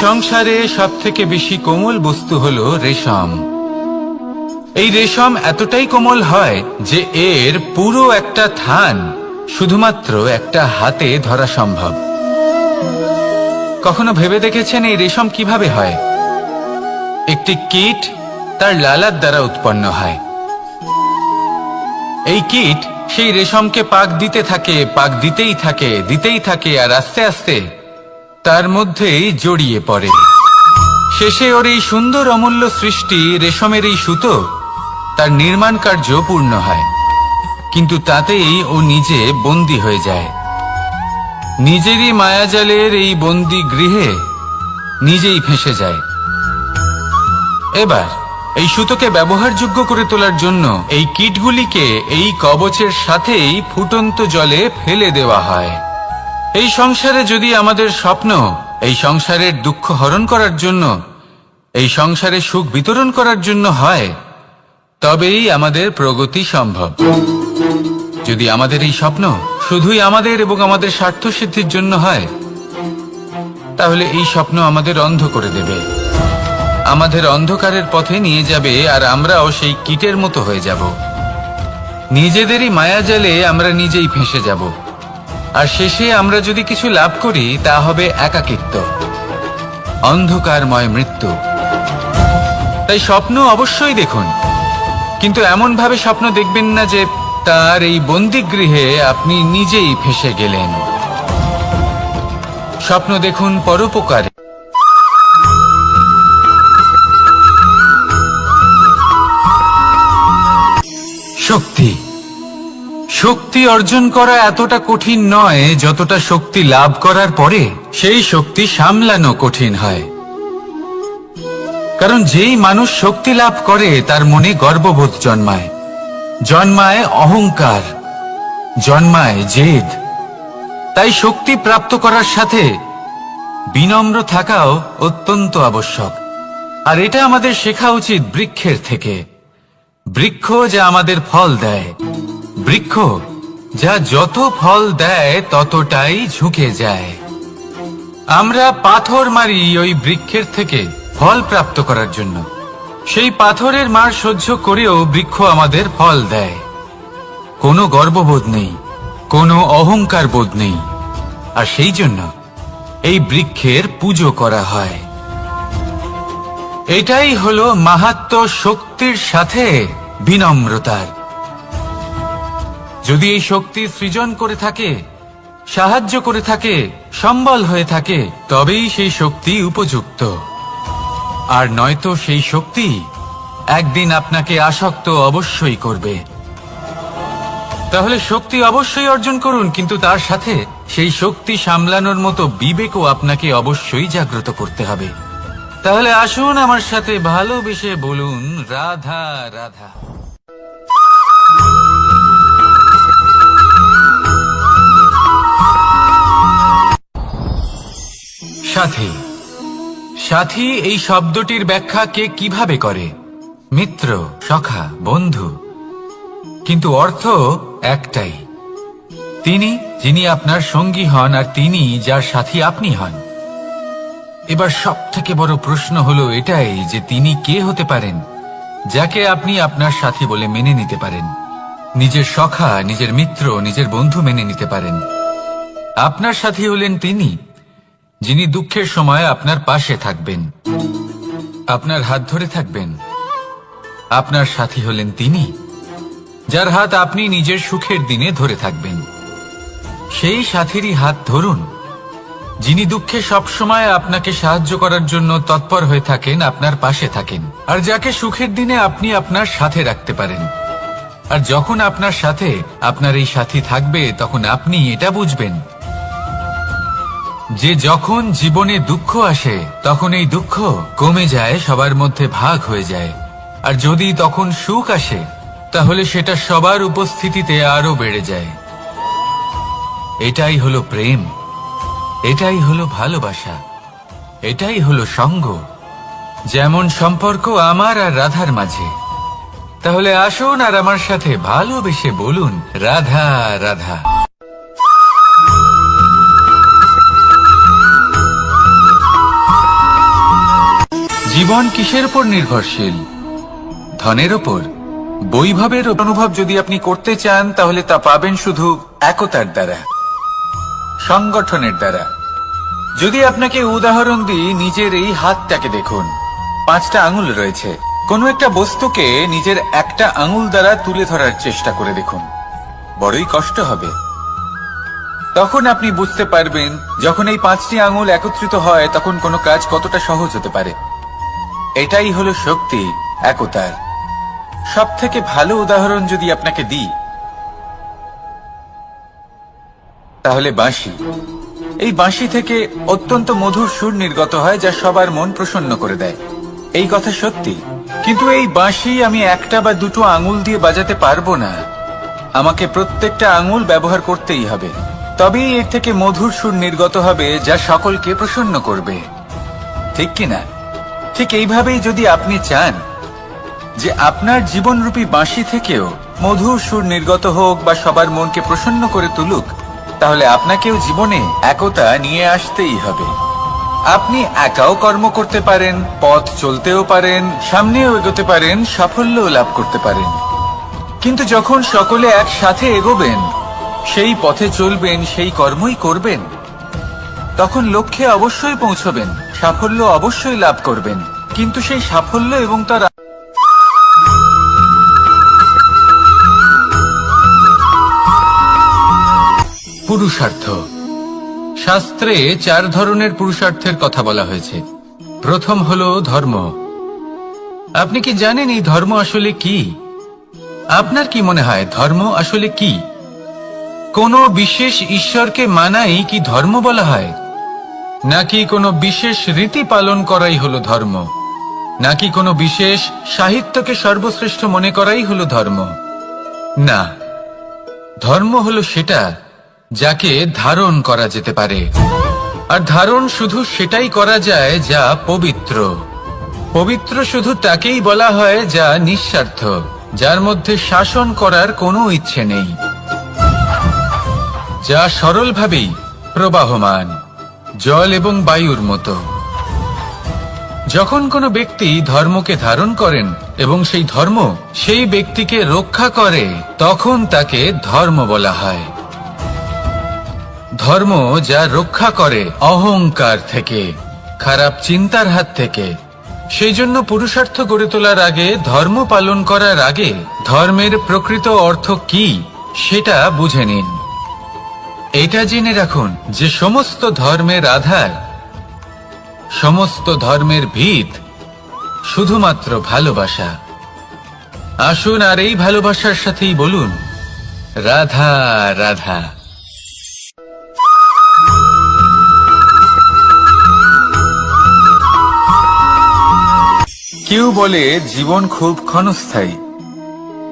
সংসারে সবথেকে বেশি কোমল বস্তু হলো রেশম। এই রেশম এতটাই কোমল হয় যে এর পুরো একটা থান শুধুমাত্র একটা হাতে ধরা সম্ভব। কখনো ভেবে দেখেছেন এই রেশম কিভাবে হয়? একটি কীট তার লালার দ্বারা উৎপন্ন হয়। এই কীট সেই রেশমকে পাক দিতে থাকে, পাক দিতেই থাকে আর আস্তে আস্তে তার মধ্যেই জড়িয়ে পড়ে। শেষে ওর এই সুন্দর অমূল্য সৃষ্টি রেশমের এই সুতো তার নির্মাণ কার্য পূর্ণ হয়, কিন্তু তাতেই ও নিজে বন্দী হয়ে যায়। নিজেরই মায়াজালের এই বন্দী গৃহে নিজেই ফেঁসে যায়। এবার এই সুতোকে ব্যবহারযোগ্য করে তোলার জন্য এই কীটগুলিকে এই কবচের সাথেই ফুটন্ত জলে ফেলে দেওয়া হয়। এই সংসারে যদি আমাদের স্বপ্ন এই সংসারের দুঃখ হরণ করার জন্য, এই সংসারে সুখ বিতরণ করার জন্য হয়, তবেই আমাদের প্রগতি সম্ভব। যদি আমাদের এই স্বপ্ন শুধুই আমাদের এবং আমাদের স্বার্থ সিদ্ধির জন্য হয়, তাহলে এই স্বপ্ন আমাদের অন্ধ করে দেবে, আমাদের অন্ধকারের পথে নিয়ে যাবে, আর আমরাও সেই কীটের মতো হয়ে যাব। নিজেদেরই মায়াজালে আমরা নিজেই ফেঁসে যাব, আর শেষে আমরা যদি কিছু লাভ করি তা হবে একাকিত্ব, অন্ধকারময় মৃত্যু। তাই স্বপ্ন অবশ্যই দেখুন, কিন্তু এমন ভাবে স্বপ্ন দেখবেন না যে তার এই বন্দিগৃহে আপনি নিজেই ফেঁসে গেলেন। স্বপ্ন দেখুন পরোপকারে। শক্তি শক্তি অর্জন করা এতটা কঠিন নয় যতটা শক্তি লাভ করার পরে সেই শক্তি সামলানো কঠিন হয়। কারণ যেই মানুষ শক্তি লাভ করে তার মনে গর্ববোধ জন্মায়, জন্মায় অহংকার, জন্মায় জেদ। তাই শক্তি প্রাপ্ত করার সাথে বিনম্র থাকাও অত্যন্ত আবশ্যক। আর এটা আমাদের শেখা উচিত বৃক্ষের থেকে। বৃক্ষ যা আমাদের ফল দেয়, বৃক্ষ যা যত ফল দেয় ততটাই ঝুঁকে যায়। আমরা পাথর মারি ওই বৃক্ষের থেকে ফল প্রাপ্ত করার জন্য। সেই পাথরের মার সহ্য করেও বৃক্ষ আমাদের ফল দেয়। কোনো গর্ববোধ নেই, কোনো অহংকার বোধ নেই, আর সেই জন্য এই বৃক্ষের পুজো করা হয়। এটাই হলো মাহাত্ম্য শক্তির সাথে বিনম্রতার। যদি এই শক্তি সৃজন করে থাকে, সাহায্য করে থাকে, সম্বল হয়ে থাকে, তবেই সেই শক্তি উপযুক্ত। আর নয়তো সেই শক্তি একদিন আপনাকে আসক্ত অবশ্যই করবে। তাহলে শক্তি অবশ্যই অর্জন করুন, কিন্তু তার সাথে সেই শক্তি সামলানোর মতো বিবেকও আপনাকে অবশ্যই জাগ্রত করতে হবে। তাহলে আসুন আমার সাথে ভালোবেসে বলুন রাধা রাধা। সাথী সাথী এই শব্দটির ব্যাখ্যা কে কিভাবে করে? মিত্র, সখা, বন্ধু। কিন্তু অর্থ একটাই, তিনি যিনি আপনার সঙ্গী হন আর তিনি যার সাথী আপনি হন। এবার সব থেকে বড় প্রশ্ন হলো এটাই যে তিনি কে হতে পারেন যাকে আপনি আপনার সাথী বলে মেনে নিতে পারেন, নিজের সখা, নিজের মিত্র, নিজের বন্ধু মেনে নিতে পারেন। আপনার সাথী হলেন তিনি যিনি দুঃখের সময় আপনার পাশে থাকবেন, আপনার হাত ধরে থাকবেন। আপনার সাথী হলেন তিনি যার হাত আপনি নিজের সুখের দিনে ধরে থাকবেন। সেই সাথীরই হাত ধরুন যিনি দুঃখে সবসময় আপনাকে সাহায্য করার জন্য তৎপর হয়ে থাকেন, আপনার পাশে থাকেন, আর যাকে সুখের দিনে আপনি আপনার সাথে রাখতে পারেন। আর যখন আপনার সাথে আপনার এই সাথী থাকবে তখন আপনি এটা বুঝবেন যে যখন জীবনে দুঃখ আসে তখন এই দুঃখ কমে যায়, সবার মধ্যে ভাগ হয়ে যায়। আর যদি তখন সুখ আসে তাহলে সেটা সবার উপস্থিতিতে আরো বেড়ে যায়। এটাই হলো প্রেম, এটাই হলো ভালোবাসা, এটাই হলো সঙ্গ। যেমন সম্পর্ক আমার আর রাধার মাঝে। তাহলে আসুন আর আমার সাথে ভালোবেসে বলুন রাধা রাধা। জীবন কিসের উপর নির্ভরশীল? ধনের ওপর। বৈভবের অনুভব যদি আপনি করতে চান তাহলে তা পাবেন শুধু একতার দ্বারা, সংগঠনের দ্বারা। যদি আপনাকে উদাহরণ দিই, নিজের এই হাতটাকে দেখুন, 5টা আঙুল রয়েছে। কোনো একটা বস্তুকে নিজের একটা আঙুল দ্বারা তুলে ধরার চেষ্টা করে দেখুন, বড়ই কষ্ট হবে। তখন আপনি বুঝতে পারবেন যখন এই 5টি আঙুল একত্রিত হয় তখন কোনো কাজ কতটা সহজ হতে পারে। এটাই হলো শক্তি একতার। সবথেকে ভালো উদাহরণ যদি আপনাকে দিই তাহলে বাঁশি। এই বাঁশি থেকে অত্যন্ত মধুর সুর নির্গত হয় যা সবার মন প্রসন্ন করে দেয়। এই কথা সত্যি, কিন্তু এই বাঁশি আমি একটা বা দুটো আঙুল দিয়ে বাজাতে পারবো না। আমাকে প্রত্যেকটা আঙুল ব্যবহার করতেই হবে, তবেই এর থেকে মধুর সুর নির্গত হবে যা সকলকে প্রসন্ন করবে, ঠিক কিনা? ঠিক এইভাবেই যদি আপনি চান যে আপনার জীবনরূপী বাঁশি থেকেও মধুর সুর নির্গত হোক বা সবার মনকে প্রসন্ন করে তুলুক, তাহলে আপনাকেও জীবনে একতা নিয়ে আসতেই হবে। আপনি একাও কর্ম করতে পারেন, পথ চলতেও পারেন, সামনেও এগোতে পারেন, সাফল্যও লাভ করতে পারেন। কিন্তু যখন সকলে একসাথে এগোবেন, সেই পথে চলবেন, সেই কর্মই করবেন, তখন লক্ষ্যে অবশ্যই পৌঁছবেন, সাফল্য অবশ্যই লাভ করবেন। কিন্তু সেই সাফল্য এবং তার পুরুষার্থ। শাস্ত্রে 4 ধরনের পুরুষার্থের কথা বলা হয়েছে। প্রথম হলো ধর্ম। আপনি কি জানেন এই ধর্ম আসলে কি? আপনার কি মনে হয় ধর্ম আসলে কি? কোনো বিশেষ ঈশ্বরকে মানাই কি ধর্ম বলা হয়? নাকি কোনো বিশেষ রীতি পালন করাই হলো ধর্ম? নাকি কোনো বিশেষ সাহিত্যকে সর্বশ্রেষ্ঠ মনে করাই হলো ধর্ম? না, ধর্ম হলো সেটা যাকে ধারণ করা যেতে পারে। আর ধারণ শুধু সেটাই করা যায় যা পবিত্র। পবিত্র শুধু তাকেই বলা হয় যা নিঃস্বার্থ, যার মধ্যে শাসন করার কোনো ইচ্ছে নেই, যা সরলভাবেই প্রবাহমান, জল এবং বায়ুর মতো। যখন কোনো ব্যক্তি ধর্মকে ধারণ করেন এবং সেই ধর্ম সেই ব্যক্তিকে রক্ষা করে, তখন তাকে ধর্ম বলা হয়। ধর্ম যা রক্ষা করে অহংকার থেকে, খারাপ চিন্তার হাত থেকে। সেই জন্য পুরুষার্থ গড়ে তোলার আগে, ধর্ম পালন করার আগে ধর্মের প্রকৃত অর্থ কি সেটা বুঝে নিন। এটা জেনে রাখুন যে সমস্ত ধর্মের আধার, সমস্ত ধর্মের ভিত শুধুমাত্র ভালোবাসা। আসুন আর এই ভালোবাসার সাথেই বলুন রাধা রাধা। কেউ বলে জীবন খুব ক্ষণস্থায়ী,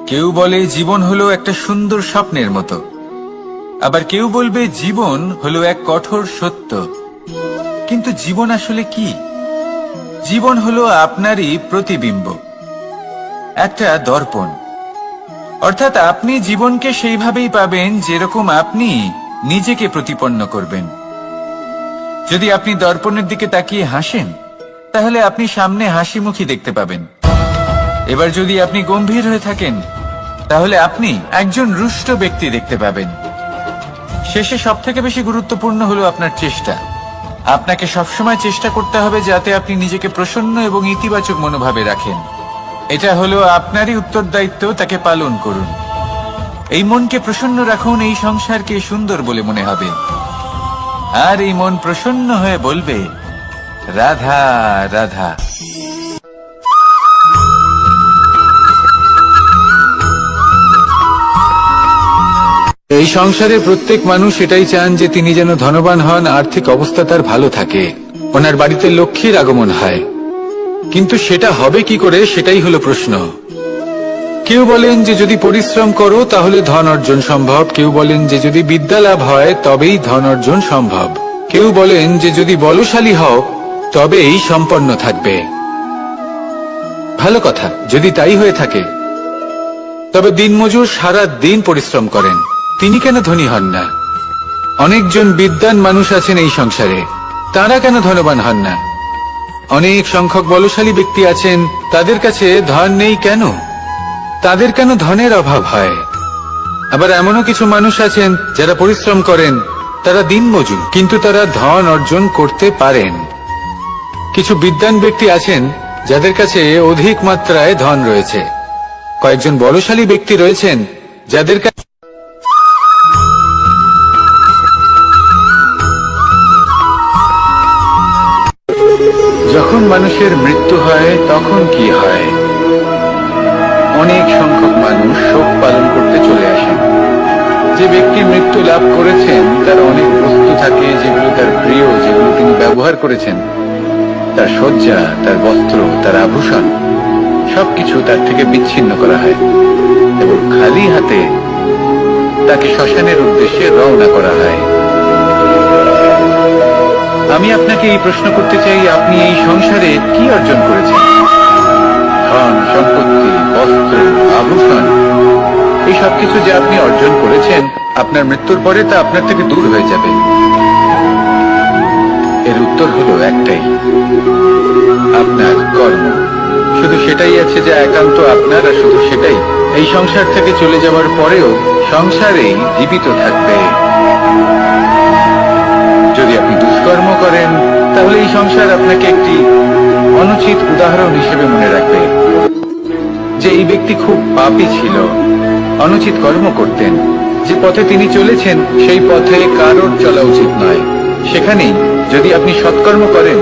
কেউ বলে জীবন হলো একটা সুন্দর স্বপ্নের মতো, আবার কেউ বলবে জীবন হলো এক কঠোর সত্য। কিন্তু জীবন আসলে কি? জীবন হলো আপনারই প্রতিবিম্ব, একটা দর্পণ। অর্থাৎ আপনি জীবনকে সেইভাবেই পাবেন যেরকম আপনি নিজেকে প্রতিপন্ন করবেন। যদি আপনি দর্পণের দিকে তাকিয়ে হাসেন, তাহলে আপনি সামনে হাসি মুখী দেখতে পাবেন। এবার যদি আপনি গম্ভীর হয়ে থাকেন, তাহলে আপনি একজন রুষ্ট ব্যক্তি দেখতে পাবেন। শেষে সবথেকে বেশি গুরুত্বপূর্ণ হলো আপনার চেষ্টা। আপনাকে সবসময় চেষ্টা করতে হবে যাতে আপনি নিজেকে প্রসন্ন এবং ইতিবাচক মনোভাবে রাখেন। এটা হলো আপনারই উত্তরদায়িত্ব, তাকে পালন করুন। এই মনকে প্রসন্ন রাখুন, এই সংসারকে সুন্দর বলে মনে হবে। আর এই মন প্রসন্ন হয়ে বলবে রাধা রাধা। এই সংসারে প্রত্যেক মানুষ এটাই চান যে তিনি যেন ধনবান হন, আর্থিক অবস্থা তার ভালো থাকে, ওনার বাড়িতে লক্ষ্মীর আগমন হয়। কিন্তু সেটা হবে কি করে, সেটাই হলো প্রশ্ন। কেউ বলেন যে যদি পরিশ্রম করো তাহলে ধন অর্জন সম্ভব, কেউ বলেন যে যদি বিদ্যা লাভ হয় তবেই ধন অর্জন সম্ভব, কেউ বলেন যে যদি বলশালী হও তবেই সম্পন্ন থাকবে। ভালো কথা, যদি তাই হয়ে থাকে, তবে দিনমজুর সারা দিন পরিশ্রম করেন, তিনি কেন ধনী হন না? অনেকজন বিদ্বান মানুষ আছেন এই সংসারে, তারা কেন ধনবান হন না? অনেক সংখ্যক বলশালী ব্যক্তি আছেন, তাদের কাছে ধন নেই কেন? তাদের কেন ধনের অভাব হয়? আবার এমনও কিছু মানুষ আছেন যারা পরিশ্রম করেন, তারা দিনমজুর, কিন্তু তারা ধন অর্জন করতে পারেন। কিছু বিদ্বান ব্যক্তি আছেন যাদের কাছে অধিক মাত্রায় ধন রয়েছে। কয়েকজন বলশালী ব্যক্তি রয়েছেন যাদের কাছে যখন মানুষের মৃত্যু হয় তখন কি হয়? অনেক সংখ্যক মানুষ শোক পালন করতে চলে আসেন। যে ব্যক্তি মৃত্যু লাভ করেছেন তার অনেক বস্তু থাকে যেগুলো তার প্রিয়, যেগুলো তিনি ব্যবহার করেছেন। তার শয্যা, তার বস্ত্র, তার আভূষণ সবকিছু তার থেকে বিচ্ছিন্ন করা হয় এবং খালি হাতে তাকে শ্মশানের উদ্দেশ্যে রওনা করা হয়। আমি আপনাকে এই প্রশ্ন করতে চাই, আপনি এই সংসারে কি অর্জন করেছেন? ধন, সম্পত্তি, বস্ত্র, আভূষণ, এই সবকিছু যে আপনি অর্জন করেছেন, আপনার মৃত্যুর পরে তা আপনার থেকে দূর হয়ে যাবে। এর উত্তর হলো একটাই, আপনার কর্ম। শুধু সেটাই আছে যা একান্ত আপনার, আর শুধু সেটাই এই সংসার থেকে চলে যাওয়ার পরেও সংসারেই জীবিত থাকবে। যদি আপনি দুষ্কর্ম করেন তাহলে এই সংসার আপনাকে একটি অনুচিত উদাহরণ হিসেবে মনে রাখবে যে এই ব্যক্তি খুব পাপী ছিল, অনুচিত কর্ম করতেন। যে পথে তিনি চলেছেন সেই পথে কারোর চলা উচিত নয়। সেখানেই যদি আপনি সৎকর্ম করেন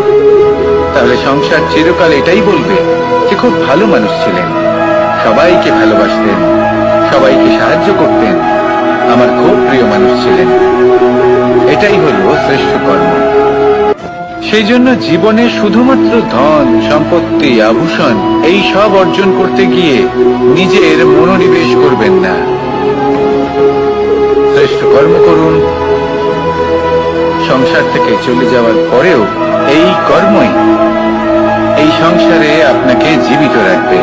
তাহলে সংসার চিরকাল এটাই বলবে যে খুব ভালো মানুষ ছিলেন, সবাইকে ভালোবাসতেন, সবাইকে সাহায্য করতেন, আমার খুব প্রিয় মানুষ ছিলেন। এটাই হলো শ্রেষ্ঠ কর্ম। সেই জন্য জীবনে শুধুমাত্র ধন, সম্পত্তি, আভূষণ এই সব অর্জন করতে গিয়ে নিজের মনোনিবেশ করবেন না। শ্রেষ্ঠ কর্ম করুন। সংসার থেকে চলে যাওয়ার পরেও এই কর্মই এই সংসারে আপনাকে জীবিত রাখবে।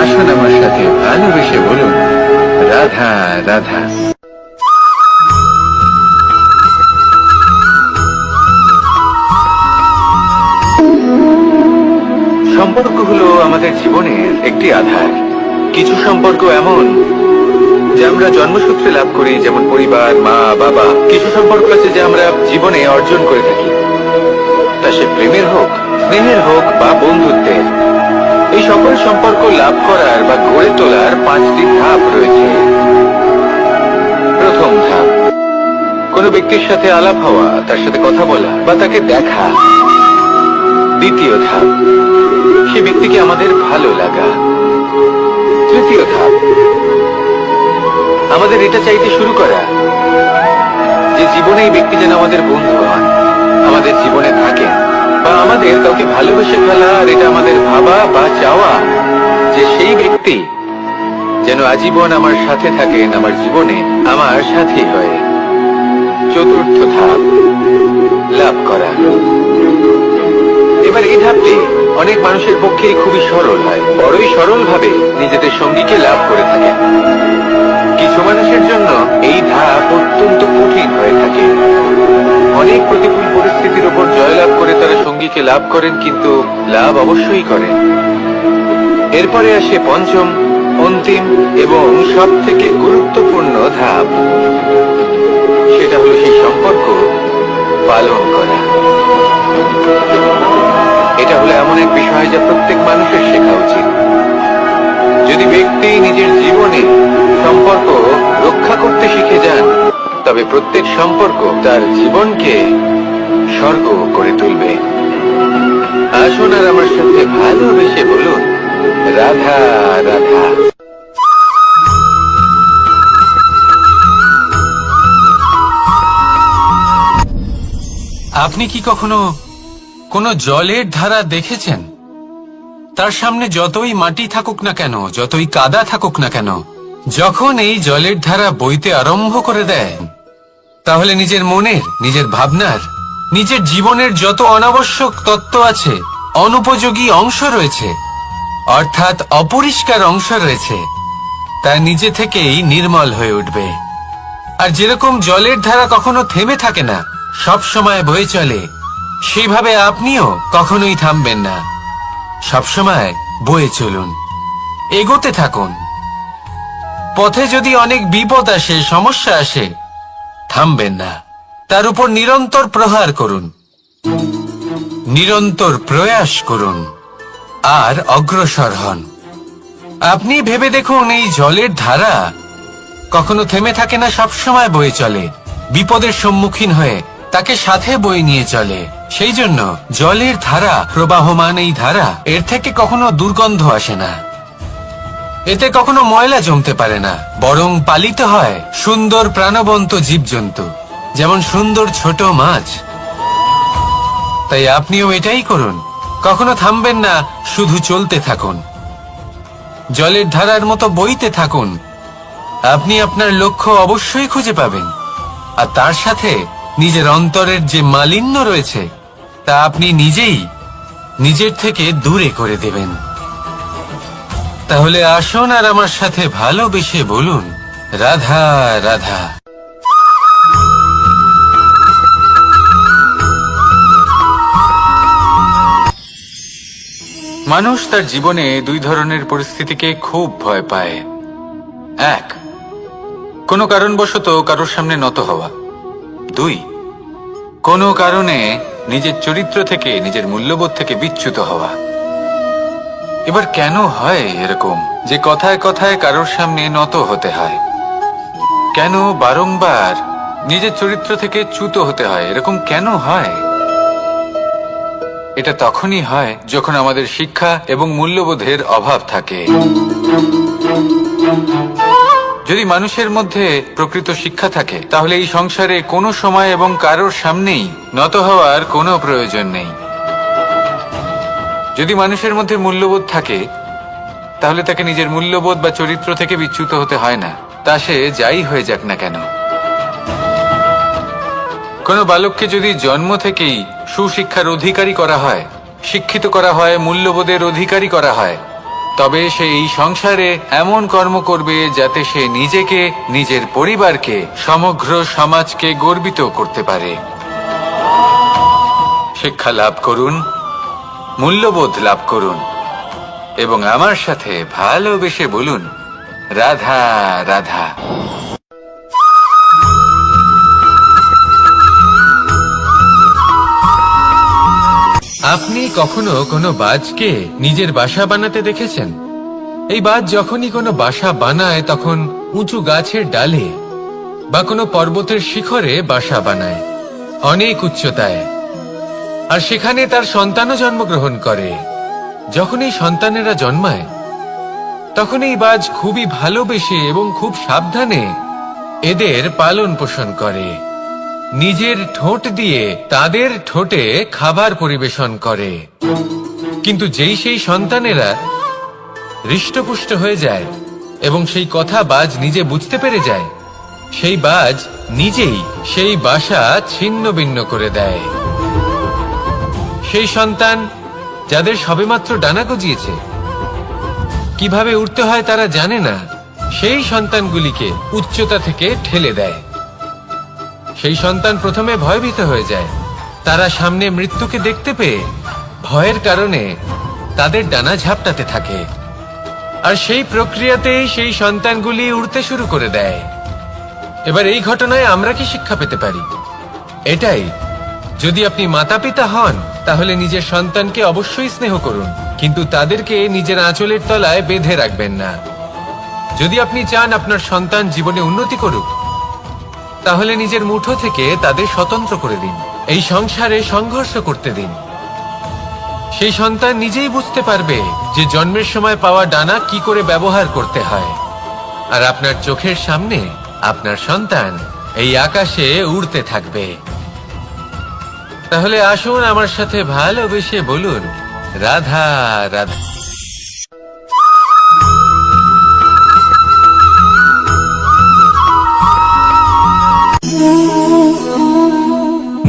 আসুন আমার সাথে ভালোবেসে বলুন, রাধা রাধা। সম্পর্ক হলো আমাদের জীবনের একটি আধার। কিছু সম্পর্ক এমন যে আমরা জন্মসূত্রে লাভ করি, যেমন পরিবার, মা, বাবা। কিছু সম্পর্ক আছে যে আমরা জীবনে অর্জন করে থাকি, তা সে প্রেমের হোক, স্নেহের হোক বা বন্ধুত্বের। এই সকল সম্পর্ক লাভ করার বা গড়ে তোলার 5টি ধাপ রয়েছে। প্রথম ধাপ, কোনো ব্যক্তির সাথে আলাপ হওয়া, তার সাথে কথা বলা বা তাকে দেখা। দ্বিতীয় ধাপ, সে ব্যক্তিকে আমাদের ভালো লাগা। তৃতীয় ধাপ, আমাদের এটা চাইতে শুরু করা যে জীবনে এই ব্যক্তি যেন আমাদের বন্ধু হন, আমাদের জীবনে থাকেন, বা আমাদের কাউকে ভালোবেসে ফেলা। আর এটা আমাদের ভাবা বা চাওয়া যে সেই ব্যক্তি যেন আজীবন আমার সাথে থাকেন, আমার জীবনে আমার সাথী হয়ে। চতুর্থ ধাপ, লাভ করা। এবার এই ধাপটি অনেক মানুষের পক্ষেই খুবই সরল হয়, বড়ই সরল ভাবে নিজেদের সঙ্গীকে লাভ করে থাকে। কিছু মানুষের জন্য এই ধাপ অত্যন্ত কঠিন হয়ে থাকে। অনেক প্রতিকূল পরিস্থিতির উপর জয়লাভ করে তারা সঙ্গীকে লাভ করেন, কিন্তু লাভ অবশ্যই করেন। এরপরে আসে পঞ্চম, অন্তিম এবং সব থেকে গুরুত্বপূর্ণ ধাপ। সেটা হলো সেই সম্পর্ক পালন করা। এটা হলো এমন এক বিষয় যা প্রত্যেক মানুষের শেখা উচিত। যদি ব্যক্তি নিজের জীবনে সম্পর্ক রক্ষা করতে শিখে যান, তবে প্রত্যেক সম্পর্ক তার জীবনকে স্বর্গ করে তুলবে। আসুন আর আমার সাথে ভালোবেসে বলুন, রাধা রাধা। আপনি কি কখনো কোনো জলের ধারা দেখেছেন? তার সামনে যতই মাটি থাকুক না কেন, যতই কাদা থাকুক না কেন, যখন এই জলের ধারা বইতে আরম্ভ করে দেয়, তাহলে নিজের মনের, নিজের ভাবনার, নিজের জীবনের যত অনাবশ্যক তত্ত্ব আছে, অনুপযোগী অংশ রয়েছে, অর্থাৎ অপরিষ্কার অংশ রয়েছে, তা নিজে থেকেই নির্মল হয়ে উঠবে। আর যেরকম জলের ধারা কখনো থেমে থাকে না, সব সময় বয়ে চলে, সেইভাবে আপনিও কখনোই থামবেন না, সবসময় বয়ে চলুন, এগোতে থাকুন। পথে যদি অনেক বিপদ আসে, সমস্যা আসে, থামবেন না, তার উপর নিরন্তর প্রহার করুন, নিরন্তর প্রয়াস করুন আর অগ্রসর হন। আপনি ভেবে দেখুন, এই জলের ধারা কখনো থেমে থাকে না, সবসময় বয়ে চলে, বিপদের সম্মুখীন হয়ে তাকে সাথে বয়ে নিয়ে চলে। সেই জন্য জলের ধারা, প্রবাহমান এই ধারা, এর থেকে কখনো দুর্গন্ধ আসে না, এতে কখনো ময়লা জমতে পারে না, বরং পালিত হয় সুন্দর প্রাণবন্ত জীবজন্তু, যেমন সুন্দর ছোট মাছ। তাই আপনিও এটাই করুন, কখনো থামবেন না, শুধু চলতে থাকুন, জলের ধারার মতো বইতে থাকুন। আপনি আপনার লক্ষ্য অবশ্যই খুঁজে পাবেন, আর তার সাথে নিজের অন্তরের যে মালিন্য রয়েছে তা আপনি নিজেই নিজের থেকে দূরে করে দেবেন। তাহলে আসুন আর আমার সাথে ভালোবেসে বলুন, রাধা রাধা। মানুষ তার জীবনে দুই ধরনের পরিস্থিতিকে খুব ভয় পায়। এক, কোনো কারণবশত কারোর সামনে নত হওয়া। দুই, কোনো কারণে নিজের চরিত্র থেকে, নিজের মূল্যবোধ থেকে বিচ্যুত হওয়া। এবার কেন হয় এরকম যে কথায় কথায় কারোর সামনে নত হতে হয়? কেন বারংবার নিজের চরিত্র থেকে চ্যুত হতে হয়? এরকম কেন হয়? এটা তখনই হয় যখন আমাদের শিক্ষা এবং মূল্যবোধের অভাব থাকে। যদি মানুষের মধ্যে প্রকৃত শিক্ষা থাকে, তাহলে এই সংসারে কোনো সময় এবং কারোর সামনেই নত হওয়ার কোনো প্রয়োজন নেই। যদি মানুষের মধ্যে মূল্যবোধ থাকে, তাহলে তাকে নিজের মূল্যবোধ বা চরিত্র থেকে বিচ্যুত হতে হয় না, তা সে যাই হয়ে যাক না কেন। কোনো বালককে যদি জন্ম থেকেই সুশিক্ষার অধিকারী করা হয়, শিক্ষিত করা হয়, মূল্যবোধের অধিকারী করা হয়, তবে সে এই সংসারে এমন কর্ম করবে যাতে সে নিজেকে, নিজের পরিবারকে, সমগ্র সমাজকে গর্বিত করতে পারে। শিক্ষা লাভ করুন, মূল্যবোধ লাভ করুন এবং আমার সাথে ভালোবেসে বলুন, রাধা রাধা। আপনি কখনো কোনো বাজকে নিজের বাসা বানাতে দেখেছেন? এই বাজ যখনই কোনো বাসা বানায়, তখন উঁচু গাছের ডালে বা কোনো পর্বতের শিখরে বাসা বানায়, অনেক উচ্চতায়, আর সেখানে তার সন্তানও জন্মগ্রহণ করে। যখন এই সন্তানেরা জন্মায়, তখন এই বাজ খুবই ভালোবেসে এবং খুব সাবধানে এদের পালন পোষণ করে, নিজের ঠোঁট দিয়ে তাদের ঠোঁটে খাবার পরিবেশন করে। কিন্তু যেই সেই সন্তানেরা হৃষ্টপুষ্ট হয়ে যায় এবং সেই কথা বাজ নিজে বুঝতে পেরে যায়, সেই বাজ নিজেই সেই বাসা ছিন্ন ভিন্ন করে দেয়। সেই সন্তান যাদের সবেমাত্র ডানা গজিয়েছে, কিভাবে উঠতে হয় তারা জানে না, সেই সন্তানগুলিকে উচ্চতা থেকে ঠেলে দেয়। সেই সন্তান প্রথমে ভয়ভীত হয়ে যায়, তারা সামনে মৃত্যুকে দেখতে পেয়ে ভয়ের কারণে তাদের ডানা ঝাপটাতে থাকে, আর সেই প্রক্রিয়াতেই সেই সন্তানগুলি উড়তে শুরু করে দেয়। এবার এই ঘটনায় আমরা কি শিক্ষা পেতে পারি? এটাই, যদি আপনি মাতা পিতা হন, তাহলে নিজের সন্তানকে অবশ্যই স্নেহ করুন, কিন্তু তাদেরকে নিজের আঁচলের তলায় বেঁধে রাখবেন না। যদি আপনি চান আপনার সন্তান জীবনে উন্নতি করুক, তাহলে নিজের মুঠো থেকে তাদের স্বতন্ত্র করে দিন, এই সংসারে সংঘর্ষ করতে দিন। সেই সন্তান নিজেই বুঝতে পারবে যে জন্মের সময় পাওয়া ডানা কি করে ব্যবহার করতে হয়, আর আপনার চোখের সামনে আপনার সন্তান এই আকাশে উড়তে থাকবে। তাহলে আসুন আমার সাথে ভালোবেসে বলুন, রাধা রাধা।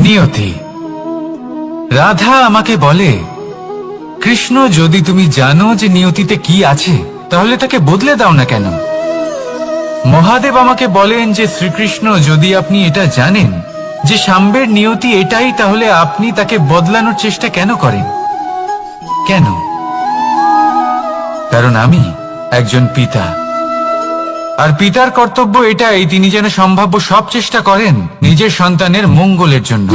নিয়তি। রাধা আমাকে বলে, কৃষ্ণ, যদি তুমি জানো যে নিয়তিতে কি আছে, তাহলে তাকে বদলে দাও না কেন? মহাদেব আমাকে বলেন যে শ্রীকৃষ্ণ, যদি আপনি এটা জানেন যে সাম্বের নিয়তি এটাই, তাহলে আপনি তাকে বদলানোর চেষ্টা কেন করেন? কেন? কারণ আমি একজন পিতা, আর পিতার কর্তব্য এটাই, তিনি যেন সম্ভাব্য সব চেষ্টা করেন নিজের সন্তানের মঙ্গলের জন্য।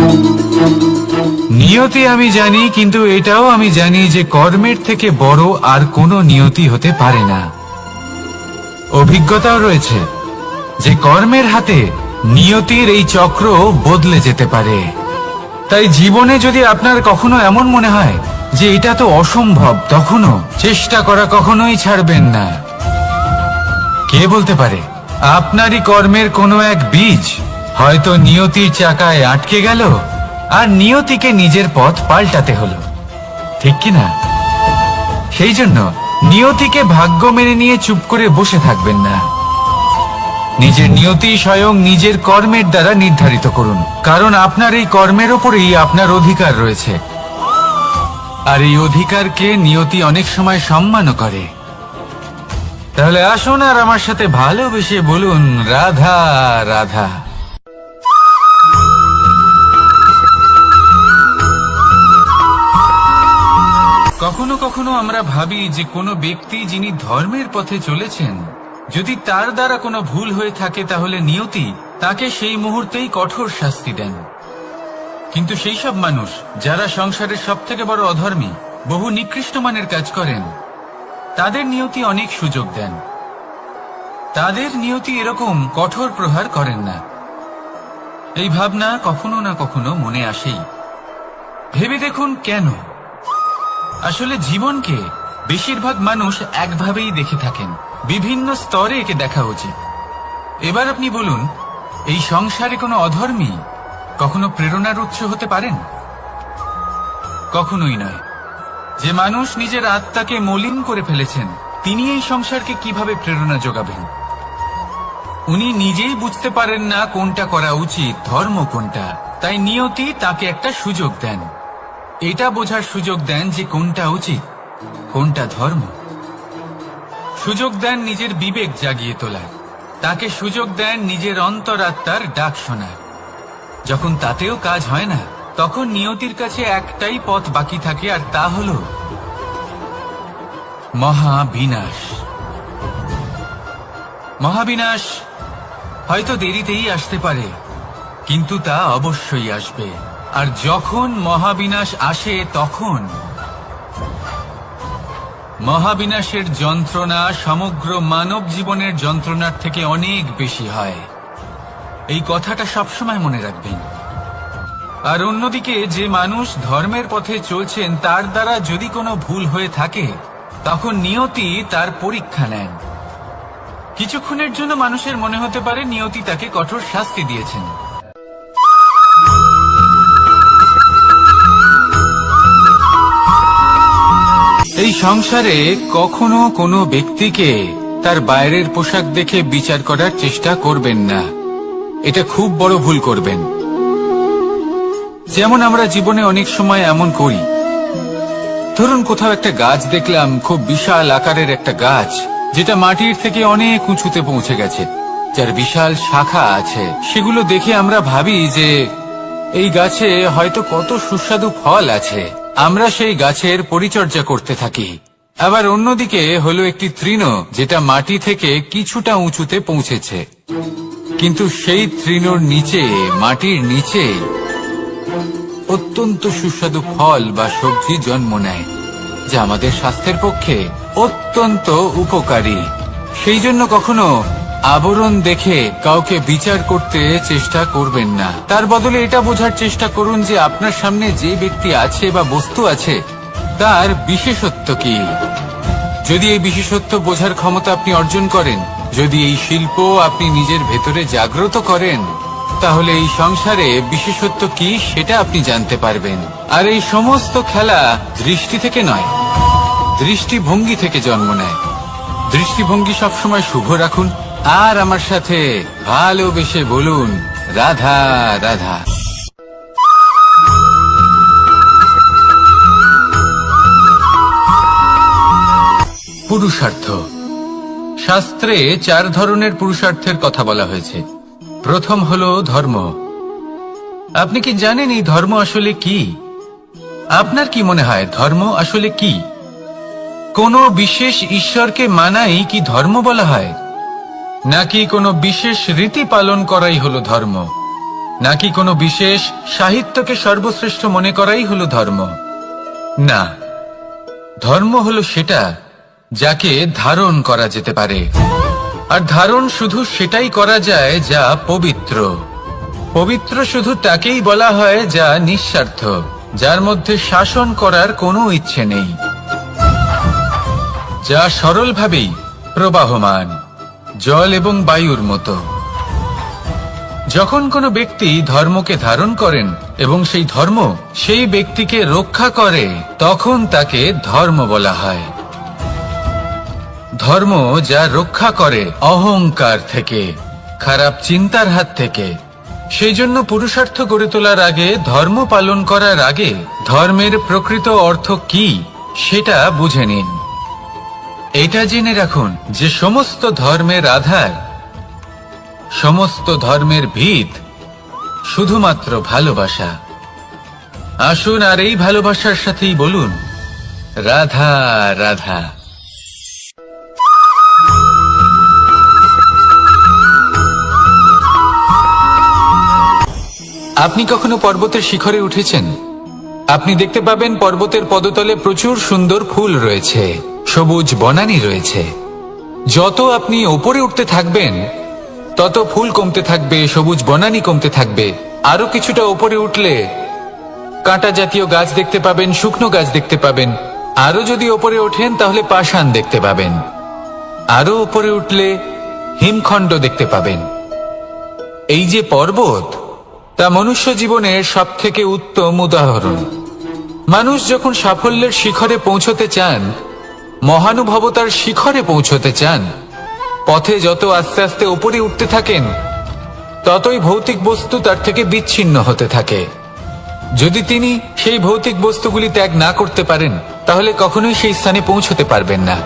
নিয়তি আমি জানি, কিন্তু এটাও আমি জানি যে কর্মের থেকে বড় আর কোনো নিয়তি হতে পারে না। অভিজ্ঞতাও রয়েছে যে কর্মের হাতে নিয়তির এই চক্র বদলে যেতে পারে। তাই জীবনে যদি আপনার কখনো এমন মনে হয় যে এটা তো অসম্ভব, তখনও চেষ্টা করা কখনোই ছাড়বেন না। কে বলতে পারে আপনারই কর্মের কোনো এক বীজ হয়তো নিয়তির চাকায় আটকে গেল, আর নিয়তিকে নিজের পথ পাল্টাতে হলো, ঠিক কিনা? সেই জন্য নিয়তিকে ভাগ্য মেনে নিয়ে চুপ করে বসে থাকবেন না। নিজের নিয়তি স্বয়ং নিজের কর্মের দ্বারা নির্ধারিত করুন, কারণ আপনার এই কর্মের ওপরেই আপনার অধিকার রয়েছে, আর এই অধিকারকে নিয়তি অনেক সময় সম্মানও করে। তাহলে আসুন আর আমার সাথে ভালোবেসে বলুন, রাধা রাধা। কখনো কখনো আমরা ভাবি যে কোনো ব্যক্তি যিনি ধর্মের পথে চলেছেন, যদি তার দ্বারা কোনো ভুল হয়ে থাকে তাহলে নিয়তি তাকে সেই মুহূর্তেই কঠোর শাস্তি দেন। কিন্তু সেই সব মানুষ যারা সংসারের সবথেকে বড় অধর্মী, বহু নিকৃষ্ট মানের কাজ করেন, তাদের নিয়তি অনেক সুযোগ দেন। তাদের নিয়তি এরকম কঠোর প্রহার করেন না। এই ভাবনা কখনো না কখনো মনে আসেই। ভেবে দেখুন কেন? আসলে জীবনকে বেশিরভাগ মানুষ একভাবেই দেখে থাকেন, বিভিন্ন স্তরে একে দেখা উচিত। এবার আপনি বলুন, এই সংসারে কোনো অধর্মী কখনো প্রেরণার উৎস হতে পারেন? কখনোই নয়। যে মানুষ নিজের আত্মাকে মলিন করে ফেলেছেন, তিনি এই সংসারকে কিভাবে প্রেরণা যোগাবেন? উনি নিজেই বুঝতে পারেন না কোনটা করা উচিত, ধর্ম কোনটা। তাই নিয়তি তাকে একটা সুযোগ দেন, এটা বোঝার সুযোগ দেন যে কোনটা উচিত, কোনটা ধর্ম। সুযোগ দেন নিজের বিবেক জাগিয়ে তোলার, তাকে সুযোগ দেন নিজের অন্তরাত্মার ডাক শোনার। যখন তাতেও কাজ হয় না, তখন নিয়তির কাছে একটাই পথ বাকি থাকে, আর তা হল মহাবিনাশ। মহাবিনাশ হয়তো দেরিতেই আসতে পারে, কিন্তু তা অবশ্যই আসবে। আর যখন মহাবিনাশ আসে, তখন মহাবিনাশের যন্ত্রণা সমগ্র মানব জীবনের যন্ত্রণার থেকে অনেক বেশি হয়। এই কথাটা সবসময় মনে রাখবেন। আর অন্যদিকে যে মানুষ ধর্মের পথে চলছেন, তার দ্বারা যদি কোনো ভুল হয়ে থাকে, তখন নিয়তি তার পরীক্ষা নেন। কিছুক্ষণের জন্য মানুষের মনে হতে পারে নিয়তি তাকে কঠোর শাস্তি দিয়েছেন। এই সংসারে কখনো কোনো ব্যক্তিকে তার বাইরের পোশাক দেখে বিচার করার চেষ্টা করবেন না, এটা খুব বড় ভুল করবেন। যেমন আমরা জীবনে অনেক সময় এমন করি, ধরুন কোথাও একটা গাছ দেখলাম, খুব বিশাল আকারের একটা গাছ, যেটা মাটির থেকে অনেক উঁচুতে পৌঁছে গেছে, যার বিশাল শাখা আছে। সেগুলো দেখে আমরা ভাবি যে এই গাছে হয়তো কত সুস্বাদু ফল আছে, আমরা সেই গাছের পরিচর্যা করতে থাকি। আবার অন্যদিকে হলো একটি তৃণ, যেটা মাটি থেকে কিছুটা উঁচুতে পৌঁছেছে, কিন্তু সেই তৃণর নিচে, মাটির নিচে অত্যন্ত সুস্বাদু ফল বা সবজি জন্ম নেয়, যা আমাদের স্বাস্থ্যের পক্ষে অত্যন্ত উপকারী। সেই জন্য কখনো আবরণ দেখে কাউকে বিচার করতে চেষ্টা করবেন না। তার বদলে এটা বোঝার চেষ্টা করুন যে আপনার সামনে যে ব্যক্তি আছে বা বস্তু আছে, তার বিশেষত্ব কি। যদি এই বিশেষত্ব বোঝার ক্ষমতা আপনি অর্জন করেন, যদি এই শিল্প আপনি নিজের ভেতরে জাগ্রত করেন, তাহলে এই সংসারে বিশেষত্ব কি সেটা আপনি জানতে পারবেন। আর এই সমস্ত খেলা দৃষ্টি থেকে নয়, দৃষ্টিভঙ্গি থেকে জন্ম নেয়। দৃষ্টিভঙ্গি সবসময় শুভ রাখুন, আর আমার সাথে ভালোবেসে বলুন, রাধা রাধা। পুরুষার্থ। শাস্ত্রে 4 ধরনের পুরুষার্থের কথা বলা হয়েছে। প্রথম হলো ধর্ম, আপনি কি জানেন এই ধর্ম আসলে কি? আপনার কি মনে হয় ধর্ম আসলে কি? কোনো বিশেষ ঈশ্বরকে মানাই কি ধর্ম বলা হয়? নাকি কোনো বিশেষ রীতি পালন করাই হলো ধর্ম? নাকি কোনো বিশেষ সাহিত্যকে সর্বশ্রেষ্ঠ মনে করাই হলো ধর্ম? না, ধর্ম হলো সেটা যাকে ধারণ করা যেতে পারে, আর ধারণ শুধু সেটাই করা যায় যা পবিত্র। পবিত্র শুধু তাকেই বলা হয় যা নিঃস্বার্থ, যার মধ্যে শাসন করার কোনো ইচ্ছে নেই, যা সরলভাবেই প্রবাহমান, জল এবং বায়ুর মতো। যখন কোনো ব্যক্তি ধর্মকে ধারণ করেন এবং সেই ধর্ম সেই ব্যক্তিকে রক্ষা করে, তখন তাকে ধর্ম বলা হয়। ধর্ম যা রক্ষা করে অহংকার থেকে, খারাপ চিন্তার হাত থেকে। সেই জন্য পুরুষার্থ গড়ে তোলার আগে, ধর্ম পালন করার আগে ধর্মের প্রকৃত অর্থ কি সেটা বুঝে নিন। এটা জেনে রাখুন যে সমস্ত ধর্মের আধার, সমস্ত ধর্মের ভিত শুধুমাত্র ভালোবাসা। আসুন আর এই ভালোবাসার সাথেই বলুন রাধা রাধা। আপনি কখনো পর্বতের শিখরে উঠেছেন? আপনি দেখতে পাবেন পর্বতের পদতলে প্রচুর সুন্দর ফুল রয়েছে, সবুজ বনানী রয়েছে। যত আপনি ওপরে উঠতে থাকবেন তত ফুল কমতে থাকবে, সবুজ বনানী কমতে থাকবে। আরো কিছুটা ওপরে উঠলে কাঁটা জাতীয় গাছ দেখতে পাবেন, শুকনো গাছ দেখতে পাবেন। আরো যদি ওপরে ওঠেন তাহলে পাষাণ দেখতে পাবেন। আরো ওপরে উঠলে হিমখণ্ড দেখতে পাবেন। এই যে পর্বত, তা মনুষ্য জীবনের সবথেকে উত্তম উদাহরণ। মানুষ যখন সাফল্যের শিখরে পৌঁছতে চান, মহানুভবতার শিখরে পৌঁছতে চান, পথে যত আস্তে আস্তে উপরে উঠতে থাকেন, ততই ভৌতিক বস্তু তার থেকে বিচ্ছিন্ন হতে থাকে। যদি তিনি সেই ভৌতিক বস্তুগুলি ত্যাগ না করতে পারেন, তাহলে কখনোই সেই স্থানে পৌঁছতে পারবেন না।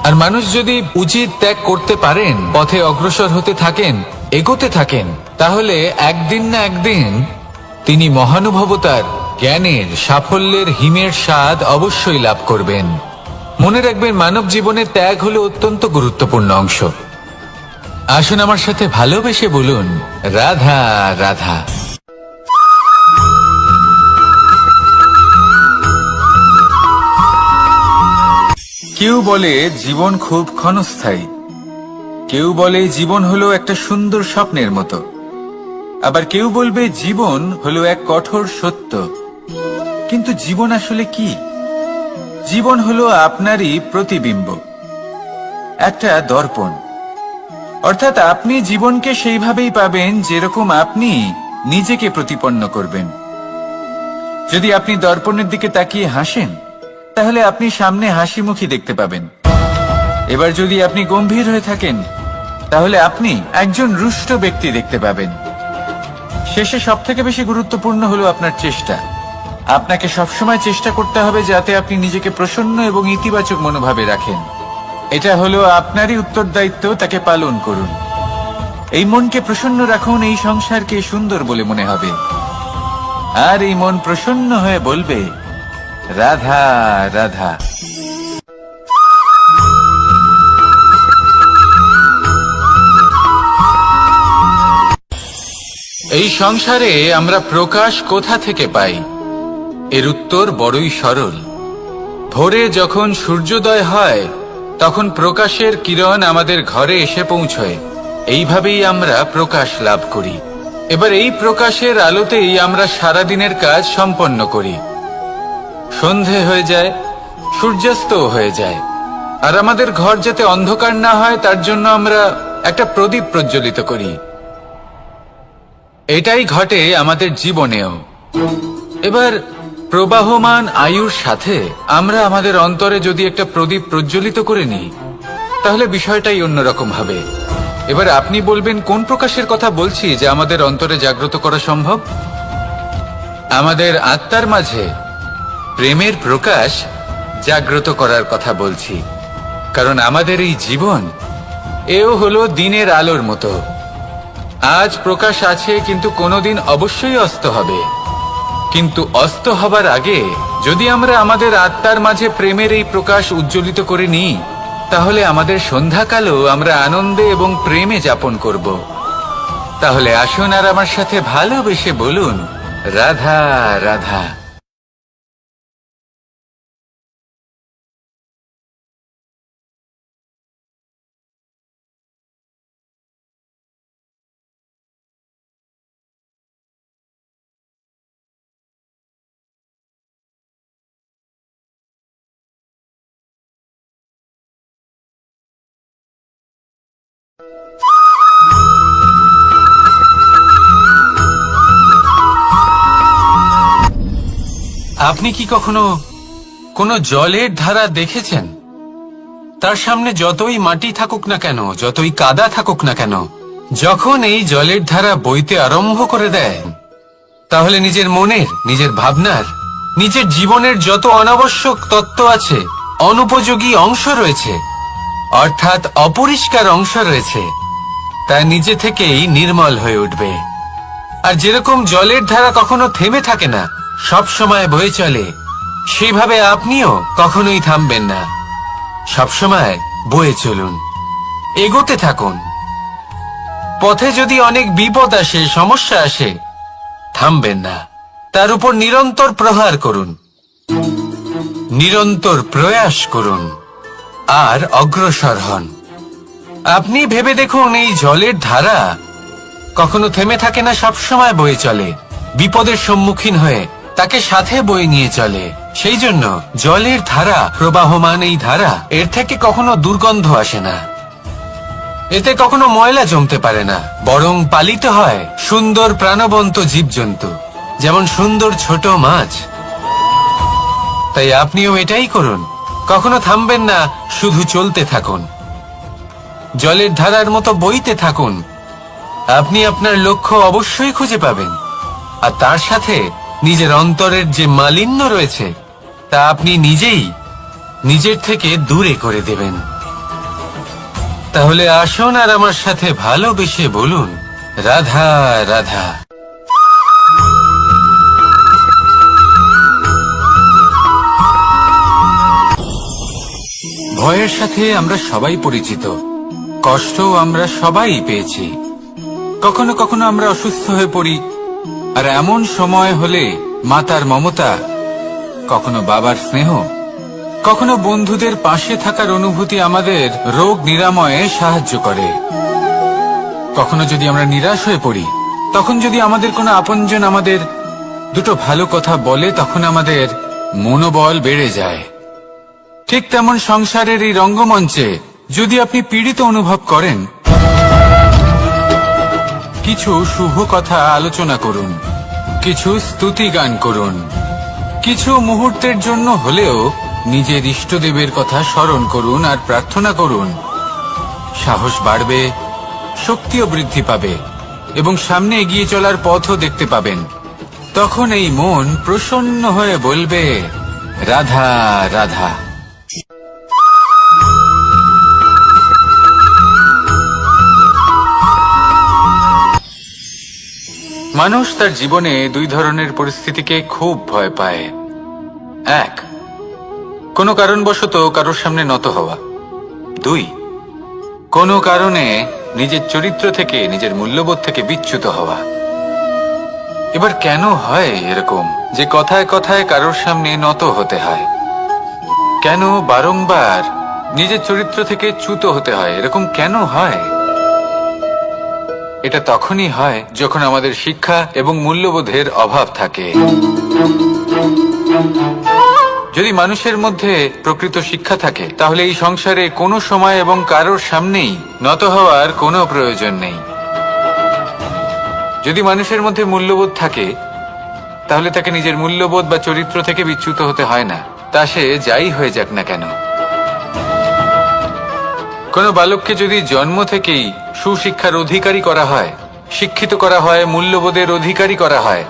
আর মানুষ যদি উচিত ত্যাগ করতে পারেন, পথে অগ্রসর হতে থাকেন, এগোতে থাকেন, তাহলে একদিন না একদিন তিনি মহানুভবতার, জ্ঞানের, সাফল্যের হিমের স্বাদ অবশ্যই লাভ করবেন। মনে রাখবেন, মানব জীবনে ত্যাগ হলো অত্যন্ত গুরুত্বপূর্ণ অংশ। আসুন আমার সাথে ভালোবেসে বলুন রাধা রাধা। কেউ বলে জীবন খুব ক্ষণস্থায়ী, কেউ বলে জীবন হলো একটা সুন্দর স্বপ্নের মতো, আবার কেউ বলবে জীবন হলো এক কঠোর সত্য। কিন্তু জীবন আসলে কি? জীবন হলো আপনারই প্রতিবিম্ব, একটা দর্পণ। অর্থাৎ আপনি জীবনকে সেইভাবেই পাবেন যেরকম আপনি নিজেকে প্রতিপন্ন করবেন। যদি আপনি দর্পণের দিকে তাকিয়ে হাসেন, তাহলে আপনি সামনে হাসি মুখী দেখতে পাবেন। এবার যদি আপনি গম্ভীর হয়ে থাকেন, তাহলে আপনি একজন রুষ্ট ব্যক্তি দেখতে পাবেন। শেষে সবথেকে বেশি গুরুত্বপূর্ণ হলো আপনার চেষ্টা। আপনাকে সবসময় চেষ্টা করতে হবে যাতে আপনি নিজেকে প্রসন্ন এবং ইতিবাচক মনোভাবে রাখেন। এটা হলো আপনারই উত্তরদায়িত্ব, তাকে পালন করুন। এই মনকে প্রসন্ন রাখুন, এই সংসারকে সুন্দর বলে মনে হবে। আর এই মন প্রসন্ন হয়ে বলবে রাধা রাধা। এই সংসারে আমরা প্রকাশ কোথা থেকে পাই? এর উত্তর বড়ই সরল। ভোরে যখন সূর্যোদয় হয়, তখন প্রকাশের কিরণ আমাদের ঘরে এসে পৌঁছয়। এইভাবেই আমরা প্রকাশ লাভ করি। এবার এই প্রকাশের আলোতেই আমরা সারাদিনের কাজ সম্পন্ন করি। সন্ধে হয়ে যায়, সূর্যাস্ত হয়ে যায়। আর আমাদের ঘর যাতে অন্ধকার না হয়, তার জন্য আমরা একটা প্রদীপ প্রজ্বলিত করি। এটাই ঘটে আমাদের জীবনেও। এবার প্রবাহমান আয়ুর সাথে আমরা আমাদের অন্তরে যদি একটা প্রদীপ প্রজ্বলিত করে নিই, তাহলে বিষয়টাই অন্যরকম হবে। এবার আপনি বলবেন, কোন প্রকাশের কথা বলছি যা আমাদের অন্তরে জাগ্রত করা সম্ভব? আমাদের আত্মার মাঝে প্রেমের প্রকাশ জাগ্রত করার কথা বলছি। কারণ আমাদের এই জীবন, এও হলো দিনের আলোর মতো। আজ প্রকাশ আছে, কিন্তু কোনোদিন অবশ্যই অস্ত হবে। কিন্তু অস্ত হবার আগে যদি আমরা আমাদের আত্মার মাঝে প্রেমের এই প্রকাশ উজ্জ্বলিত করে নিই, তাহলে আমাদের সন্ধ্যাকালও আমরা আনন্দে এবং প্রেমে যাপন করব। তাহলে আসুন আর আমার সাথে ভালোবেসে বলুন, রাধা রাধা। আপনি কি কখনো কোনো জলের ধারা দেখেছেন? তার সামনে যতই মাটি থাকুক না কেন, যতই কাদা থাকুক না কেন, যখন এই জলের ধারা বইতে আরম্ভ করে দেয়, তাহলে নিজের মনের, নিজের ভাবনার, নিজের জীবনের যত অনাবশ্যক তত্ত্ব আছে, অনুপযোগী অংশ রয়েছে, অর্থাৎ অপরিষ্কার অংশ রয়েছে, তা নিজে থেকেই নির্মল হয়ে উঠবে। আর যেরকম জলের ধারা কখনো থেমে থাকে না, সব সময় বয়ে চলে, সেইভাবে আপনিও কখনোই থামবেন না। সবসময় বয়ে চলুন, এগোতে থাকুন। পথে যদি অনেক বিপদ আসে, সমস্যা আসে, থামবেন না, তার উপর নিরন্তর প্রহার করুন, নিরন্তর প্রয়াস করুন আর অগ্রসর হন। আপনি ভেবে দেখুন, এই জলের ধারা কখনো থেমে থাকে না, সবসময় বয়ে চলে, বিপদের সম্মুখীন হয়ে তাকে সাথে বয়ে নিয়ে চলে। সেই জন্য জলের ধারা, প্রবাহমান এই ধারা, এর থেকে কখনো দুর্গন্ধ আসে না, এতে কখনো ময়লা জমতে পারে না, বরং পালিত হয় সুন্দর প্রাণবন্ত জীবজন্তু, যেমন সুন্দর ছোট মাছ। তাই আপনিও এটাই করুন, কখনো থামবেন না, শুধু চলতে থাকুন, জলের ধারার মতো বইতে থাকুন। আপনি আপনার লক্ষ্য অবশ্যই খুঁজে পাবেন, আর তার সাথে নিজের অন্তরের যে মালিন্য রয়েছে, তা আপনি নিজেই নিজের থেকে দূরে করে দেবেন। তাহলে আসুন আর আমার সাথে ভালোবেসে বলুন, রাধা রাধা। ভয়ের সাথে আমরা সবাই পরিচিত, কষ্টও আমরা সবাই পেয়েছি। কখনো কখনো আমরা অসুস্থ হয়ে পড়ি, আর এমন সময় হলে মাতার মমতা, কখনো বাবার স্নেহ, কখনো বন্ধুদের পাশে থাকার অনুভূতি আমাদের রোগ নিরাময়ে সাহায্য করে। কখনো যদি আমরা নিরাশ হয়ে পড়ি, তখন যদি আমাদের কোনো আপনজন আমাদের দুটো ভালো কথা বলে, তখন আমাদের মনোবল বেড়ে যায়। ঠিক তেমন সংসারের এই রঙ্গমঞ্চে যদি আপনি পীড়িত অনুভব করেন, কিছু শুভ কথা আলোচনা করুন, কিছু স্তুতি গান করুন, কিছু মুহূর্তের জন্য হলেও নিজের ইষ্টদেবের কথা স্মরণ করুন আর প্রার্থনা করুন। সাহস বাড়বে, শক্তিও বৃদ্ধি পাবে এবং সামনে এগিয়ে চলার পথও দেখতে পাবেন। তখন এই মন প্রসন্ন হয়ে বলবে, রাধা রাধা। মানুষ তার জীবনে দুই ধরনের পরিস্থিতিকে খুব ভয় পায়। এক, কোনো কারণবশত কারোর সামনে নত হওয়া। দুই, কোনো কারণে নিজের চরিত্র থেকে, নিজের মূল্যবোধ থেকে বিচ্যুত হওয়া। এবার কেন হয় এরকম যে কথায় কথায় কারোর সামনে নত হতে হয়? কেন বারংবার নিজের চরিত্র থেকে চ্যুত হতে হয়? এরকম কেন হয়? এটা তখনই হয় যখন আমাদের শিক্ষা এবং মূল্যবোধের অভাব থাকে। যদি মানুষের মধ্যে প্রকৃত শিক্ষা থাকে, তাহলে এই সংসারে কোনো সময় এবং কারোর সামনেই নত হওয়ার কোনো প্রয়োজন নেই। যদি মানুষের মধ্যে মূল্যবোধ থাকে, তাহলে তাকে নিজের মূল্যবোধ বা চরিত্র থেকে বিচ্যুত হতে হয় না, তা সে যাই হয়ে যাক না কেন। কোনো বালককে যদি জন্ম থেকেই সুশিক্ষার অধিকারী করা হয়, শিক্ষিত করা হয়, মূল্যবোধের অধিকারী করা হয়,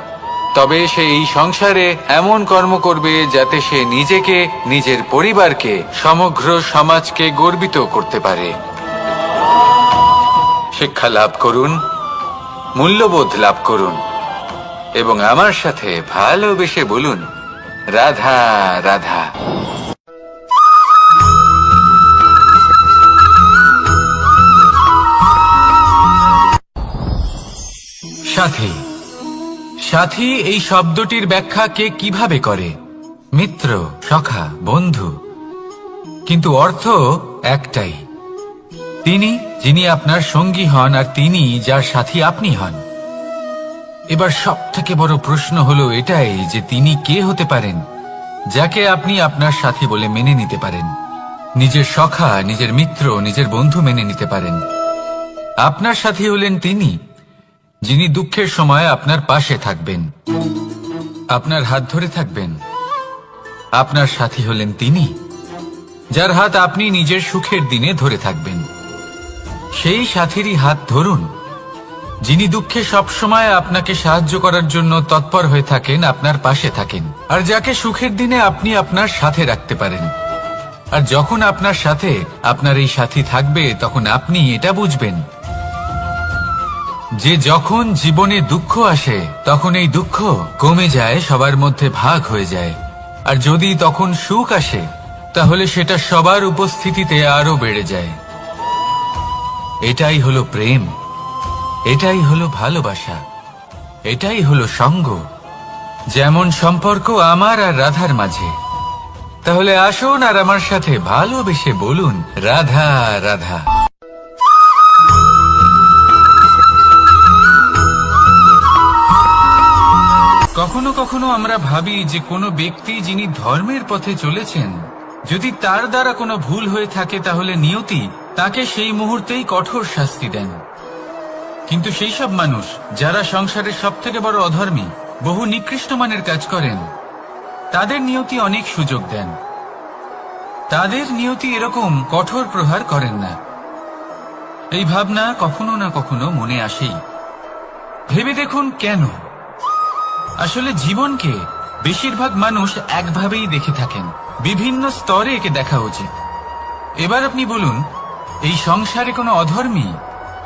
তবে সে এই সংসারে এমন কর্ম করবে যাতে সে নিজেকে, নিজের পরিবারকে, সমগ্র সমাজকে গর্বিত করতে পারে। শিক্ষা লাভ করুন, মূল্যবোধ লাভ করুন এবং আমার সাথে ভালোবেসে বলুন, রাধা রাধা। সাথী। সাথী এই শব্দটির ব্যাখ্যা কে কিভাবে করে? মিত্র, সখা, বন্ধু। কিন্তু অর্থ একটাই, তিনি যিনি আপনার সঙ্গী হন আর তিনি যার সাথী আপনি হন। এবার সব থেকে বড় প্রশ্ন হলো এটাই যে তিনি কে হতে পারেন যাকে আপনি আপনার সাথী বলে মেনে নিতে পারেন, নিজের সখা, নিজের মিত্র, নিজের বন্ধু মেনে নিতে পারেন। আপনার সাথী হলেন তিনি যিনি দুঃখের সময় আপনার পাশে থাকবেন, আপনার হাত ধরে থাকবেন। আপনার সাথী হলেন তিনি যার হাত আপনি নিজের সুখের দিনে ধরে থাকবেন। সেই সাথীরই হাত ধরুন যিনি দুঃখে সবসময় আপনাকে সাহায্য করার জন্য তৎপর হয়ে থাকেন, আপনার পাশে থাকেন, আর যাকে সুখের দিনে আপনি আপনার সাথে রাখতে পারেন। আর যখন আপনার সাথে আপনার এই সাথী থাকবে তখন আপনি এটা বুঝবেন যে যখন জীবনে দুঃখ আসে তখন এই দুঃখ কমে যায়, সবার মধ্যে ভাগ হয়ে যায়। আর যদি তখন সুখ আসে তাহলে সেটা সবার উপস্থিতিতে আরো বেড়ে যায়। এটাই হলো প্রেম, এটাই হলো ভালোবাসা, এটাই হলো সঙ্গ। যেমন সম্পর্ক আমার আর রাধার মাঝে। তাহলে আসুন আর আমার সাথে ভালোবেসে বলুন, রাধা রাধা। কখনো কখনো আমরা ভাবি যে কোনো ব্যক্তি যিনি ধর্মের পথে চলেছেন, যদি তার দ্বারা কোনো ভুল হয়ে থাকে তাহলে নিয়তি তাকে সেই মুহূর্তেই কঠোর শাস্তি দেন। কিন্তু সেই সব মানুষ যারা সংসারের সব থেকে বড় অধর্মী, বহু নিকৃষ্ট মানের কাজ করেন, তাদের নিয়তি অনেক সুযোগ দেন। তাদের নিয়তি এরকম কঠোর প্রহার করেন না। এই ভাবনা কখনো না কখনো মনে আসেই। ভেবে দেখুন কেন? আসলে জীবনকে বেশিরভাগ মানুষ একভাবেই দেখে থাকেন, বিভিন্ন স্তরে একে দেখা উচিত। এবার আপনি বলুন, এই সংসারে কোনো অধর্মী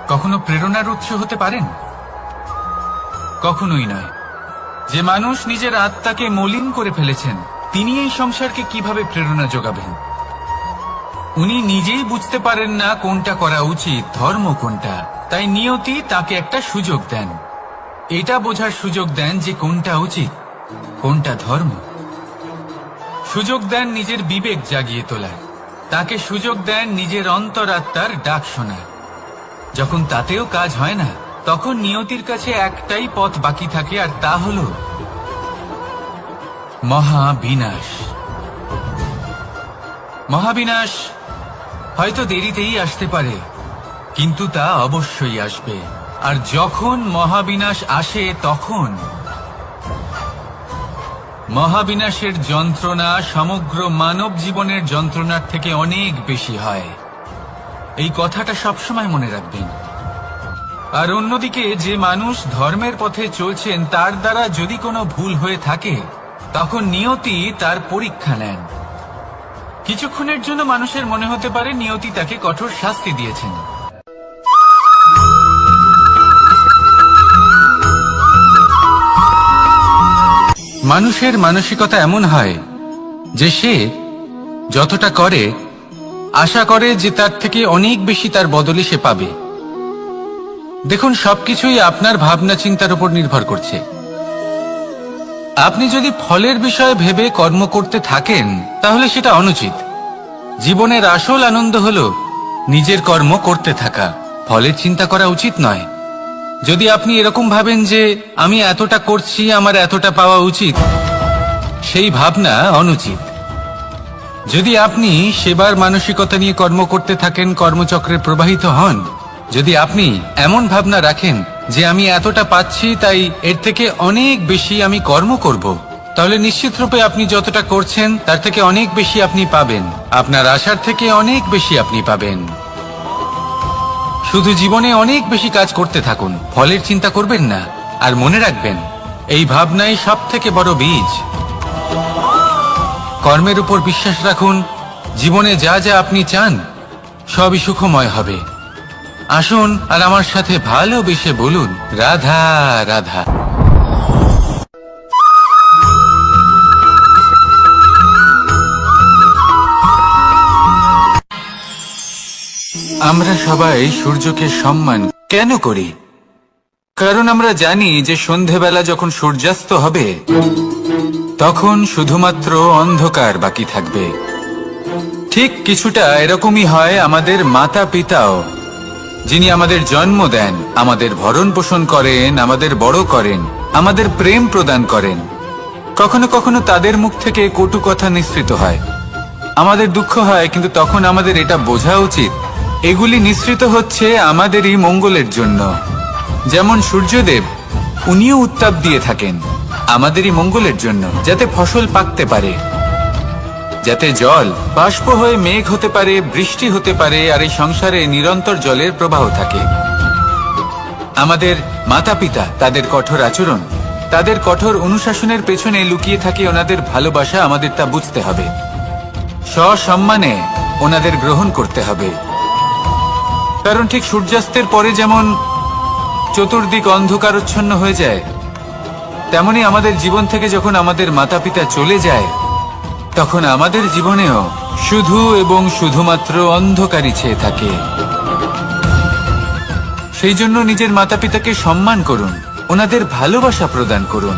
কখনো প্রেরণার উৎস হতে পারেন? কখনোই নয়। যে মানুষ নিজের আত্মাকে মলিন করে ফেলেছেন তিনি এই সংসারকে কিভাবে প্রেরণা যোগাবেন? উনি নিজেই বুঝতে পারেন না কোনটা করা উচিত, ধর্ম কোনটা। তাই নিয়তি তাকে একটা সুযোগ দেন, এটা বোঝার সুযোগ দেন যে কোনটা উচিত, কোনটা ধর্ম। সুযোগ দেন নিজের বিবেক জাগিয়ে তোলার, তাকে সুযোগ দেন নিজের অন্তরাত্মার ডাক শোনার। যখন তাতেও কাজ হয় না তখন নিয়তির কাছে একটাই পথ বাকি থাকে, আর তা হল মহাবিনাশ। মহাবিনাশ হয়তো দেরিতেই আসতে পারে, কিন্তু তা অবশ্যই আসবে। আর যখন মহাবিনাশ আসে তখন মহাবিনাশের যন্ত্রণা সমগ্র মানব জীবনের যন্ত্রণার থেকে অনেক বেশি হয়। এই কথাটা সবসময় মনে রাখবেন। আর অন্যদিকে যে মানুষ ধর্মের পথে চলছেন তার দ্বারা যদি কোনো ভুল হয়ে থাকে তখন নিয়তি তার পরীক্ষা নেন। কিছুক্ষণের জন্য মানুষের মনে হতে পারে নিয়তি তাকে কঠোর শাস্তি দিয়েছেন। মানুষের মানসিকতা এমন হয় যে সে যতটা করে আশা করে যে তার থেকে অনেক বেশি তার বদলে সে পাবে। দেখুন, সবকিছুই আপনার ভাবনা চিন্তার উপর নির্ভর করছে। আপনি যদি ফলের বিষয়ে ভেবে কর্ম করতে থাকেন তাহলে সেটা অনুচিত। জীবনের আসল আনন্দ হলো নিজের কর্ম করতে থাকা, ফলের চিন্তা করা উচিত নয়। যদি আপনি এরকম ভাবেন যে আমি এতটা করছি, আমার এতটা পাওয়া উচিত, সেই ভাবনা অনুচিত। যদি আপনি সেবার মানসিকতা নিয়ে কর্ম করতে থাকেন, কর্মচক্রে প্রবাহিত হন, যদি আপনি এমন ভাবনা রাখেন যে আমি এতটা পাচ্ছি তাই এর থেকে অনেক বেশি আমি কর্ম করব, তাহলে নিশ্চিত রূপে আপনি যতটা করছেন তার থেকে অনেক বেশি আপনি পাবেন, আপনার আশার থেকে অনেক বেশি আপনি পাবেন। শুধু জীবনে অনেক বেশি কাজ করতে থাকুন, ফলের চিন্তা করবেন না। আর মনে রাখবেন, এই ভাবনাই সব থেকে বড় বীজ। কর্মের উপর বিশ্বাস রাখুন, জীবনে যা যা আপনি চান সবই সুখময় হবে। আসুন আর আমার সাথে ভালোবেসে বলুন, রাধা রাধা। আমরা সবাই সূর্যকে সম্মান কেন করি? কারণ আমরা জানি যে সন্ধেবেলা যখন সূর্যাস্ত হবে তখন শুধুমাত্র অন্ধকার বাকি থাকবে। ঠিক কিছুটা এরকমই হয় আমাদের মাতা পিতাও, যিনি আমাদের জন্ম দেন, আমাদের ভরণ পোষণ করেন, আমাদের বড় করেন, আমাদের প্রেম প্রদান করেন। কখনো কখনো তাদের মুখ থেকে কটু কথা নিঃসৃত হয়, আমাদের দুঃখ হয়, কিন্তু তখন আমাদের এটা বোঝা উচিত এগুলি নিঃসৃত হচ্ছে আমাদেরই মঙ্গলের জন্য। যেমন সূর্যদেব, উনিও উত্তাপ দিয়ে থাকেন আমাদেরই মঙ্গলের জন্য, যাতে ফসল পাকতে পারে, যাতে জল বাষ্প হয়ে মেঘ হতে পারে, বৃষ্টি হতে পারে, আর এই সংসারে নিরন্তর জলের প্রবাহ থাকে। আমাদের মাতা পিতা, তাদের কঠোর আচরণ, তাদের কঠোর অনুশাসনের পেছনে লুকিয়ে থাকে ওনাদের ভালোবাসা। আমাদের তা বুঝতে হবে, সসম্মানে ওনাদের গ্রহণ করতে হবে। কারণ ঠিক সূর্যাস্তের পরে যেমন চতুর্দিক অন্ধকারচ্ছন্ন হয়ে যায়, তেমনি আমাদের জীবন থেকে যখন আমাদের মাতা পিতা চলে যায় তখন আমাদের জীবনেও শুধু এবং শুধুমাত্র অন্ধকারই ছেয়ে থাকে। সেই জন্য নিজের মাতা পিতাকে সম্মান করুন, ওনাদের ভালোবাসা প্রদান করুন।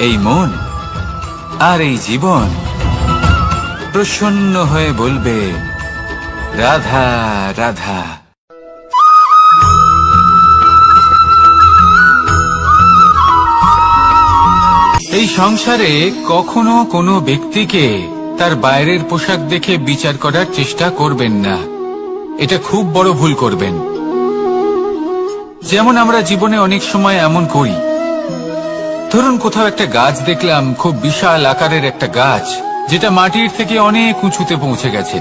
এই মন আর এই জীবন প্রসন্ন হয়ে বলবে, রাধা রাধা। এই সংসারে কখনো কোনো ব্যক্তিকে তার বাইরের পোশাক দেখে বিচার করার চেষ্টা করবেন না, এটা খুব বড় ভুল করবেন। যেমন আমরা জীবনে অনেক সময় এমন করি, ধরুন কোথাও একটা গাছ দেখলাম, খুব বিশাল আকারের একটা গাছ, যেটা মাটির থেকে অনেক উঁচুতে পৌঁছে গেছে,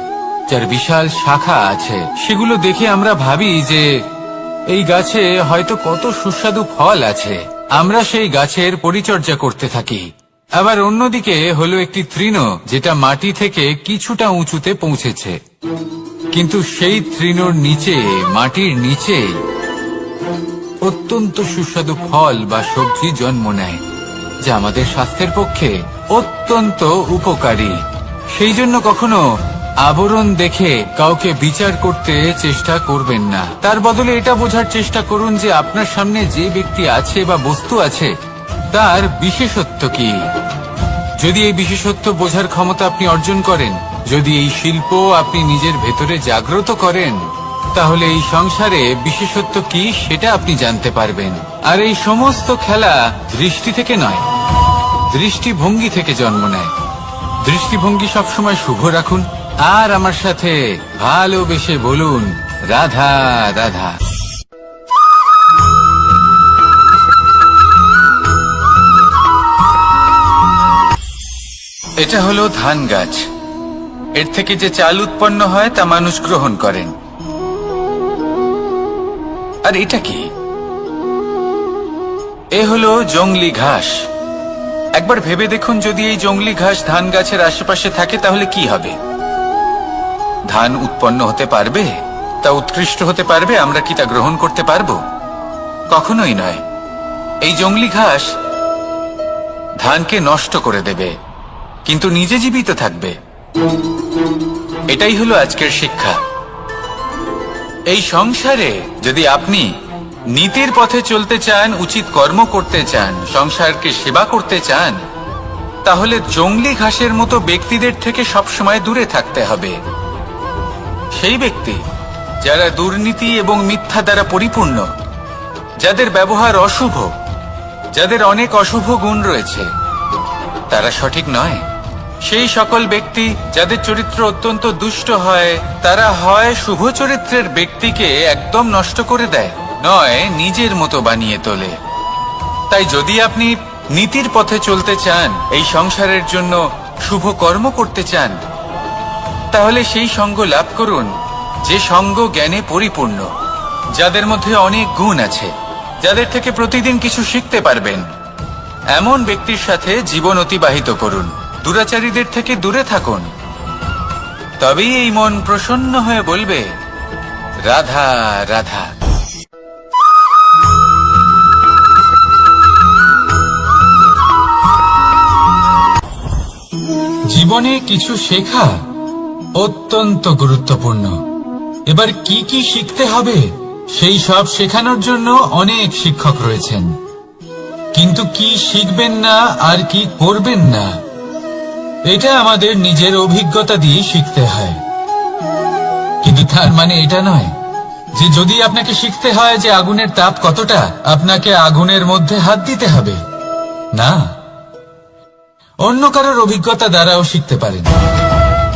যার বিশাল শাখা আছে। সেগুলো দেখে আমরা ভাবি যে এই গাছে হয়তো কত সুস্বাদু ফল আছে, আমরা সেই গাছের পরিচর্যা করতে থাকি। আবার অন্যদিকে হলো একটি তৃণ, যেটা মাটি থেকে কিছুটা উঁচুতে পৌঁছেছে, কিন্তু সেই তৃণর নিচে, মাটির নিচে অত্যন্ত সুস্বাদু ফল বা সবজি জন্ম নেয়, যা আমাদের স্বাস্থ্যের পক্ষে অত্যন্ত উপকারী। সেই জন্য কখনো আবরণ দেখে কাউকে বিচার করতে চেষ্টা করবেন না। তার বদলে এটা বোঝার চেষ্টা করুন যে আপনার সামনে যে ব্যক্তি আছে বা বস্তু আছে তার বিশেষত্ব কি। যদি এই বিশেষত্ব বোঝার ক্ষমতা আপনি অর্জন করেন, যদি এই শিল্প আপনি নিজের ভেতরে জাগ্রত করেন, তাহলে এই সংসারে বিশেষত্ব কি সেটা আপনি জানতে পারবেন। আর এই সমস্ত খেলা দৃষ্টি থেকে নয়, দৃষ্টিভঙ্গি থেকে জন্ম নেয়। দৃষ্টিভঙ্গি সবসময় শুভ রাখুন আর আমার সাথে ভালোবেসে বলুন, রাধা রাধা। এটা হলো ধান গাছ, এর থেকে যে চাল উৎপন্ন হয় তা মানুষ গ্রহণ করেন। আর এটা কি? এ হলো জংলি ঘাস। একবার ভেবে দেখুন, যদি এই জংলি ঘাস ধান গাছের আশেপাশে থাকে তাহলে কি হবে? ধান উৎপন্ন হতে পারবে? তা উৎকৃষ্ট হতে পারবে? আমরা কি তা গ্রহণ করতে পারবো? কখনোই নয়। এই জংলি ঘাস ধানকে নষ্ট করে দেবে, কিন্তু নিজে জীবিত থাকবে। এটাই হলো আজকের শিক্ষা। এই সংসারে যদি আপনি নীতির পথে চলতে চান, উচিত কর্ম করতে চান, সংসারকে সেবা করতে চান, তাহলে জংলি ঘাসের মতো ব্যক্তিদের থেকে সবসময় দূরে থাকতে হবে। সেই ব্যক্তি যারা দুর্নীতি এবং মিথ্যা দ্বারা পরিপূর্ণ, যাদের ব্যবহার অশুভ, যাদের অনেক অশুভ গুণ রয়েছে, তারা সঠিক নয়। সেই সকল ব্যক্তি যাদের চরিত্র অত্যন্ত দুষ্ট হয়, তারা হয় শুভ চরিত্রের ব্যক্তিকে একদম নষ্ট করে দেয়, নয় নিজের মতো বানিয়ে তোলে। তাই যদি আপনি নীতির পথে চলতে চান, এই সংসারের জন্য শুভ কর্ম করতে চান, তাহলে সেই সঙ্গ লাভ করুন যে সঙ্গ জ্ঞানে পরিপূর্ণ, যাদের মধ্যে অনেক গুণ আছে, যাদের থেকে প্রতিদিন কিছু শিখতে পারবেন। এমন ব্যক্তির সাথে জীবন অতিবাহিত করুন, দুরাচারীদের থেকে দূরে থাকুন। তবেই এই মন প্রসন্ন হয়ে বলবে, রাধা রাধা। জীবনে কিছু শেখা অত্যন্ত গুরুত্বপূর্ণ। এবার কি কি শিখতে হবে সেই সব শেখানোর জন্য অনেক শিক্ষক রয়েছেন, কিন্তু কি শিখবেন না আর কি করবেন না এটা আমাদের নিজের অভিজ্ঞতা দিয়ে শিখতে হয়। কিন্তু তার মানে এটা নয় যে যদি আপনাকে শিখতে হয় যে আগুনের তাপ কতটা, আপনাকে আগুনের মধ্যে হাত দিতে হবে। না, অন্য কারোর অভিজ্ঞতা দ্বারাও শিখতে পারেন।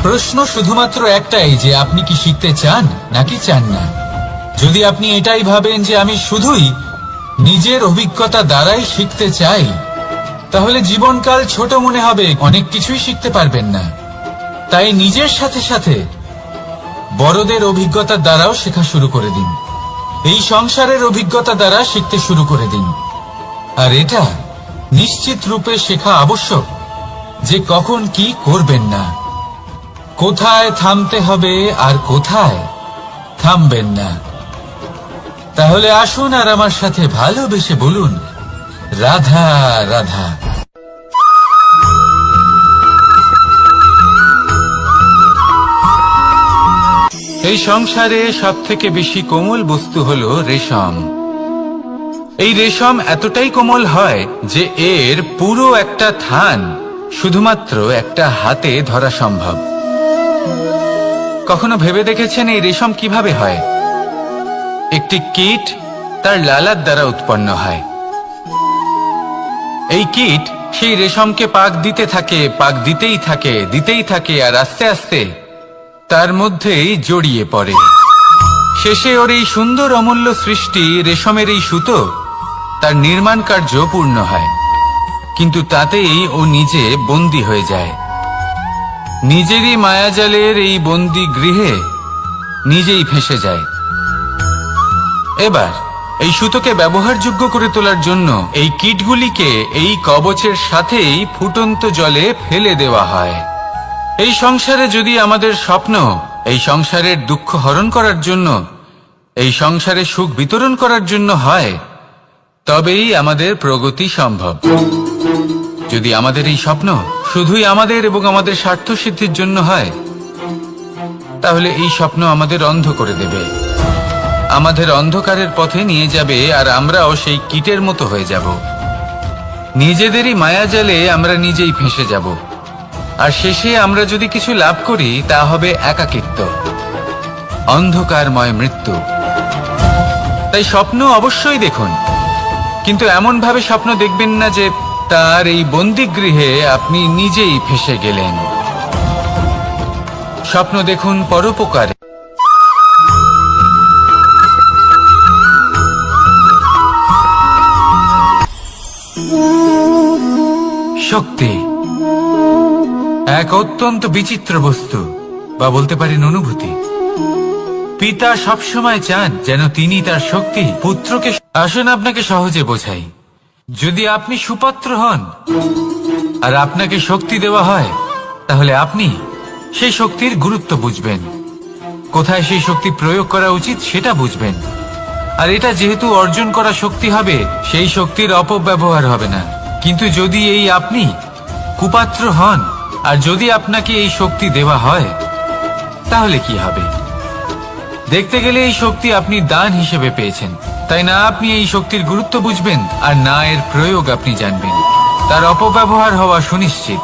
প্রশ্ন শুধুমাত্র একটাই যে আপনি কি শিখতে চান নাকি চান না। যদি আপনি এটাই ভাবেন যে আমি শুধুই নিজের অভিজ্ঞতা দ্বারাই শিখতে চাই, তাহলে জীবনকাল ছোট মনে হবে, অনেক কিছুই শিখতে পারবেন না। তাই নিজের সাথে সাথে বড়দের অভিজ্ঞতার দ্বারাও শেখা শুরু করে দিন। এই সংসারের অভিজ্ঞতা দ্বারা শিখতে শুরু করে দিন। আর এটা নিশ্চিত রূপে শেখা আবশ্যক যে কখন কি করবেন না, কোথায় থামতে হবে আর কোথায় থামবেন না। তাহলে আসুন আর আমার সাথে ভালোবেসে বলুন রাধা রাধা। এই সংসারে সবথেকে বেশি কোমল বস্তু হলো রেশম। এই রেশম এতটাই কোমল হয় যে এর পুরো একটা থান শুধুমাত্র একটা হাতে ধরা সম্ভব। কখনো ভেবে দেখেছেন এই রেশম কিভাবে হয়? একটি কীট তার লালার দ্বারা উৎপন্ন হয়। এই কীট সেই রেশমকে পাক দিতে থাকে, পাক দিতেই থাকে আর আস্তে আস্তে তার মধ্যেই জড়িয়ে পড়ে। শেষে ওর এই সুন্দর অমূল্য সৃষ্টি রেশমের এই সুতো তার নির্মাণ কার্য পূর্ণ হয়, কিন্তু তাতেই ও নিজে বন্দী হয়ে যায়। নিজেরই মায়াজালের এই বন্দী গৃহে নিজেই ফেঁসে যায়। এবার এই সুতোকে ব্যবহারযোগ্য করে তোলার জন্য এই কীটগুলিকে এই কবচের সাথেই ফুটন্ত জলে ফেলে দেওয়া হয়। এই সংসারে যদি আমাদের স্বপ্ন এই সংসারের দুঃখ হরণ করার জন্য, এই সংসারে সুখ বিতরণ করার জন্য হয়, তবেই আমাদের প্রগতি সম্ভব। যদি আমাদের এই স্বপ্ন শুধুই আমাদের এবং আমাদের স্বার্থ সিদ্ধির জন্য হয়, তাহলে এই স্বপ্ন আমাদের অন্ধ করে দেবে, আমাদের অন্ধকারের পথে নিয়ে যাবে, আর আমরাও সেই কীটের মতো হয়ে যাব। নিজেদেরই মায়াজালে আমরা নিজেই ফেঁসে যাব, আর শেষে আমরা যদি কিছু লাভ করি তা হবে একাকিত্ব, অন্ধকারময় মৃত্যু। তাই স্বপ্ন অবশ্যই দেখুন, কিন্তু এমন ভাবে স্বপ্ন দেখবেন না যে তার এই বন্দিগৃহে আপনি নিজেই ফেঁসে গেলেন। স্বপ্ন দেখুন পরোপকারে। শক্তি এক অত্যন্ত বিচিত্র বস্তু, বা বলতে পারেন অনুভূতি। পিতা সবসময় চান যেন তিনি তার শক্তি পুত্রকে। আসুন আপনাকে সহজে বোঝাই। যদি আপনি সুপাত্র হন আর আপনাকে শক্তি দেওয়া হয়, তাহলে আপনি সেই শক্তির গুরুত্ব বুঝবেন, কোথায় সেই শক্তি প্রয়োগ করা উচিত সেটা বুঝবেন। আর এটা যেহেতু অর্জন করা শক্তি হবে, সেই শক্তির অপব্যবহার হবে না। কিন্তু যদি এই আপনি কুপাত্র হন আর যদি আপনাকে এই শক্তি দেওয়া হয়, তাহলে কি হবে? দেখতে গেলে এই শক্তি আপনি দান হিসেবে পেয়েছেন, তাই না আপনি এই শক্তির গুরুত্ব বুঝবেন আর না এর প্রয়োগ আপনি জানবেন। তার অপব্যবহার হওয়া সুনিশ্চিত।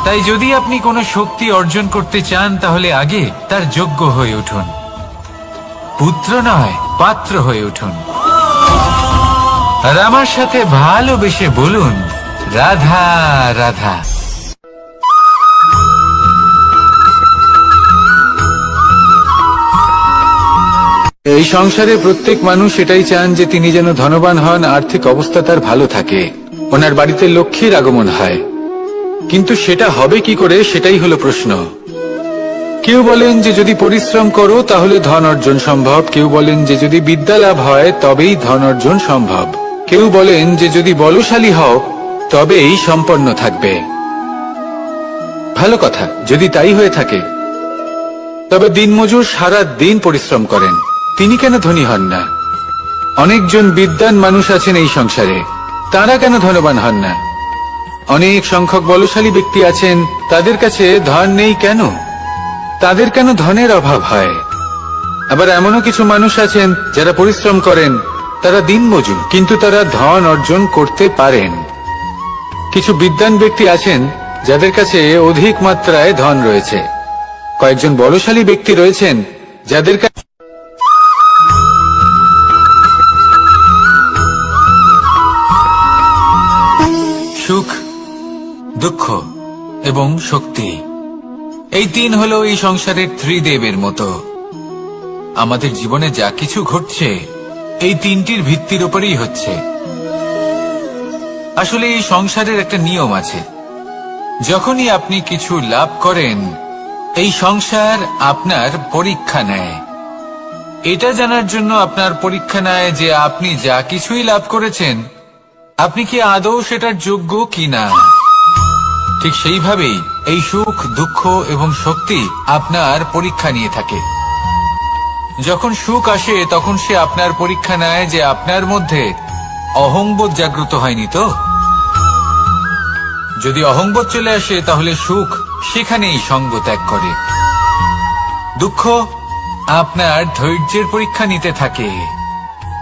তাই যদি আপনি কোনো শক্তি অর্জন করতে চান, তাহলে আগে তার যোগ্য হয়ে উঠুন, পুত্র নয় পাত্র হয়ে উঠুন। আর আমার সাথে ভালোবেসে বলুন রাধা রাধা। এই সংসারে প্রত্যেক মানুষ এটাই চান যে তিনি যেন ধনবান হন, আর্থিক অবস্থা তার ভালো থাকে, ওনার বাড়িতে লক্ষ্মীর আগমন হয়। কিন্তু সেটা হবে কি করে, সেটাই হলো প্রশ্ন। কেউ বলেন যে যদি পরিশ্রম করো তাহলে ধন অর্জন সম্ভব, কেউ বলেন যে যদি বিদ্যা লাভ হয় তবেই ধন অর্জন সম্ভব, কেউ বলেন যে যদি বলশালী হও তবেই সম্পন্ন থাকবে। ভালো কথা, যদি তাই হয়ে থাকে তবে দিনমজুর সারা দিন পরিশ্রম করেন, তিনি কেন ধনী হন না? অনেকজন বিদ্বান মানুষ আছেন এই সংসারে, তারা কেন ধনবান হন না? অনেক সংখ্যক বলশালী ব্যক্তি আছেন, তাদের কাছে ধন নেই কেন? তাদের কেন ধনের অভাব হয়? আবার এমনও কিছু মানুষ আছেন যারা পরিশ্রম করেন, তারা দিনমজুর, কিন্তু তারা ধন অর্জন করতে পারেন। কিছু বিদ্বান ব্যক্তি আছেন যাদের কাছে অধিক মাত্রায় ধন রয়েছে। কয়েকজন বলশালী ব্যক্তি রয়েছেন যাদের কাছে সুখ, দুঃখ এবং শক্তি, এই তিন হলো এই সংসারের ত্রিদেবের মতো। আমাদের জীবনে যা কিছু ঘটছে এই তিনটির ভিত্তির উপরেই হচ্ছে। আসলে এই সংসারের একটা নিয়ম আছে, যখনই আপনি কিছু লাভ করেন এই সংসার আপনার পরীক্ষা নেয়। এটা জানার জন্য আপনার পরীক্ষা নেয় যে আপনি যা কিছুই লাভ করেছেন আপনি কি আদৌ সেটার যোগ্য কিনা। ঠিক সেইভাবেই এই সুখ, দুঃখ এবং শক্তি আপনার পরীক্ষা নিয়ে থাকে। যখন সুখ আসে তখন সে আপনার পরীক্ষা নেয় যে আপনার মধ্যে অহংবোধ জাগ্রত হয়নি তো। যদি অহংবোধ চলে আসে তাহলে সুখ সেখানেই সঙ্গ ত্যাগ করে। দুঃখ আপনার ধৈর্যের পরীক্ষা নিতে থাকে,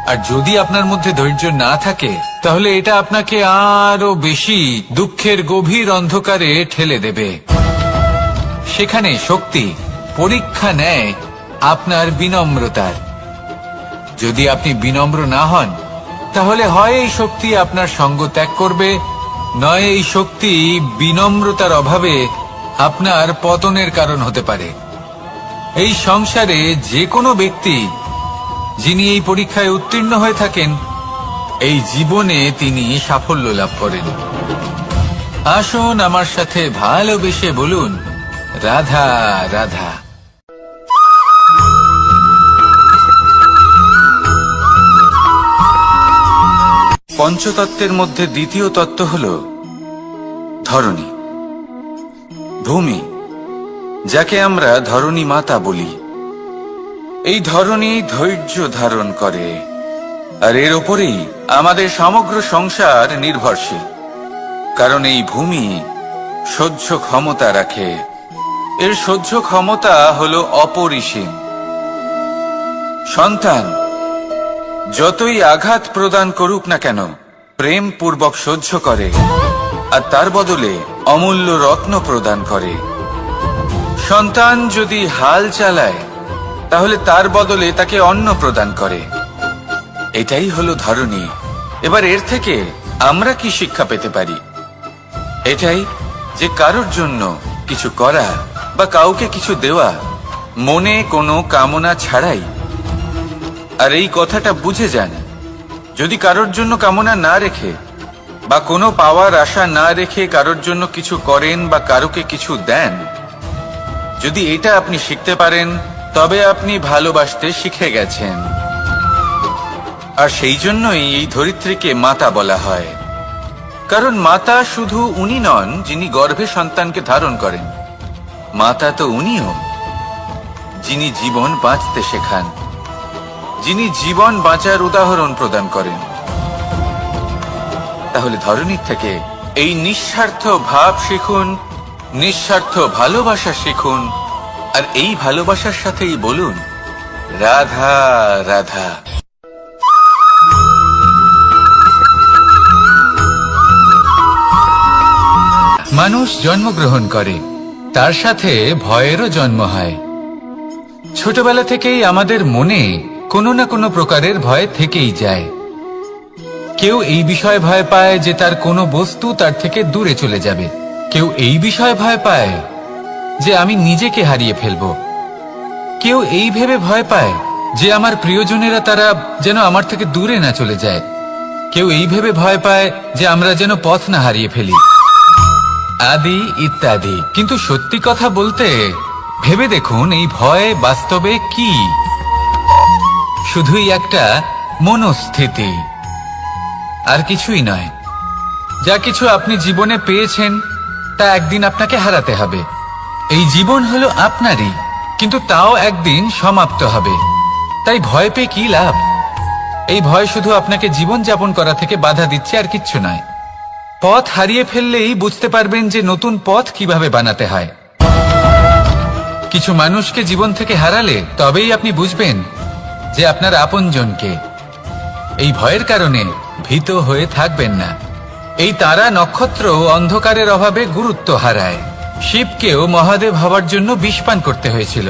আর যদি আপনার মধ্যে ধৈর্য না থাকে তাহলে এটা আপনাকে আরো বেশি দুঃখের গভীর অন্ধকারে ঠেলে দেবে। সেখানে শক্তি পরীক্ষা নেয় আপনার বিনম্রতার। যদি আপনি বিনম্র না হন তাহলে হয় এই শক্তি আপনার সঙ্গ ত্যাগ করবে, নয় এই শক্তি বিনম্রতার অভাবে আপনার পতনের কারণ হতে পারে। এই সংসারে যে কোনো ব্যক্তি যিনি এই পরীক্ষায় উত্তীর্ণ হয়ে থাকেন এই জীবনে তিনি সাফল্য লাভ করেন। আসুন আমার সাথে ভালোবেসে বলুন, রাধা রাধা। পঞ্চতত্ত্বের মধ্যে দ্বিতীয় তত্ত্ব হল ধরণী, ভূমি, যাকে আমরা ধরণী মাতা বলি। এই ধরণী ধৈর্য ধারণ করে, আর এর ওপরেই আমাদের সমগ্র সংসার নির্ভরশীল। কারণ এই ভূমি সহ্য ক্ষমতা রাখে, এর সহ্য ক্ষমতা হল অপরিসীম। সন্তান যতই আঘাত প্রদান করুক না কেন প্রেম পূর্বক সহ্য করে, আর তার বদলে অমূল্য রত্ন প্রদান করে। সন্তান যদি হাল চালায় তাহলে তার বদলে তাকে অন্ন প্রদান করে। এটাই হলো ধরণী। এবার এর থেকে আমরা কি শিক্ষা পেতে পারি? এটাই যে কারোর জন্য কিছু করা বা কাউকে কিছু দেওয়া মনে কোনো কামনা ছাড়াই। আর এই কথাটা বুঝে যান, যদি কারোর জন্য কামনা না রেখে বা কোনো পাওয়ার আশা না রেখে কারোর জন্য কিছু করেন বা কারোকে কিছু দেন, যদি এটা আপনি শিখতে পারেন তবে আপনি ভালোবাসতে শিখে গেছেন। আর সেই জন্যই এই ধরিত্রীকে মাতা বলা হয়। কারণ মাতা শুধু উনি নন যিনি গর্ভে সন্তানকে ধারণ করেন, মাতা তো উনিও যিনি জীবন বাঁচতে শেখান, যিনি জীবন বাঁচার উদাহরণ প্রদান করেন। তাহলে ধরণীর থেকে এই নিঃস্বার্থ ভাব শিখুন, নিঃস্বার্থ ভালোবাসা শিখুন, আর এই ভালোবাসার সাথেই বলুন, রাধা রাধা। মানুষ জন্মগ্রহণ করে, তার সাথে ভয়েরও জন্ম হয়। ছোটবেলা থেকেই আমাদের মনে কোনো না কোনো প্রকারের ভয় থেকেই যায়। কেউ এই বিষয়ে ভয় পায় যে তার কোনো বস্তু তার থেকে দূরে চলে যাবে, কেউ এই বিষয়ে ভয় পায় যে আমি নিজেকে হারিয়ে ফেলব, কেউ এই ভেবে ভয় পায় যে আমার প্রিয়জনেরা তারা যেন আমার থেকে দূরে না চলে যায়, কেউ এই ভেবে ভয় পায় যে আমরা যেন পথ না হারিয়ে ফেলি, আদি ইত্যাদি। কিন্তু সত্যি কথা বলতে ভেবে দেখুন এই ভয় বাস্তবে কি? শুধুই একটা মনস্থিতি, আর কিছুই নয়। যা কিছু আপনি জীবনে পেয়েছেন তা একদিন আপনাকে হারাতে হবে। এই জীবন হলো আপনারই, কিন্তু তাও একদিন সমাপ্ত হবে। তাই ভয় পেয়ে কি লাভ? এই ভয় শুধু আপনাকে জীবন যাপন করা থেকে বাধা দিচ্ছে, আর কিচ্ছু নয়। পথ হারিয়ে ফেললেই বুঝতে পারবেন যে নতুন পথ কিভাবে বানাতে হয়। কিছু মানুষকে জীবন থেকে হারালে তবেই আপনি বুঝবেন যে আপনার আপনজনকে। এই ভয়ের কারণে ভীত হয়ে থাকবেন না। এই তারা নক্ষত্র অন্ধকারের অভাবে গুরুত্ব হারায়। শিবকেও মহাদেব হওয়ার জন্য বিষপান করতে হয়েছিল।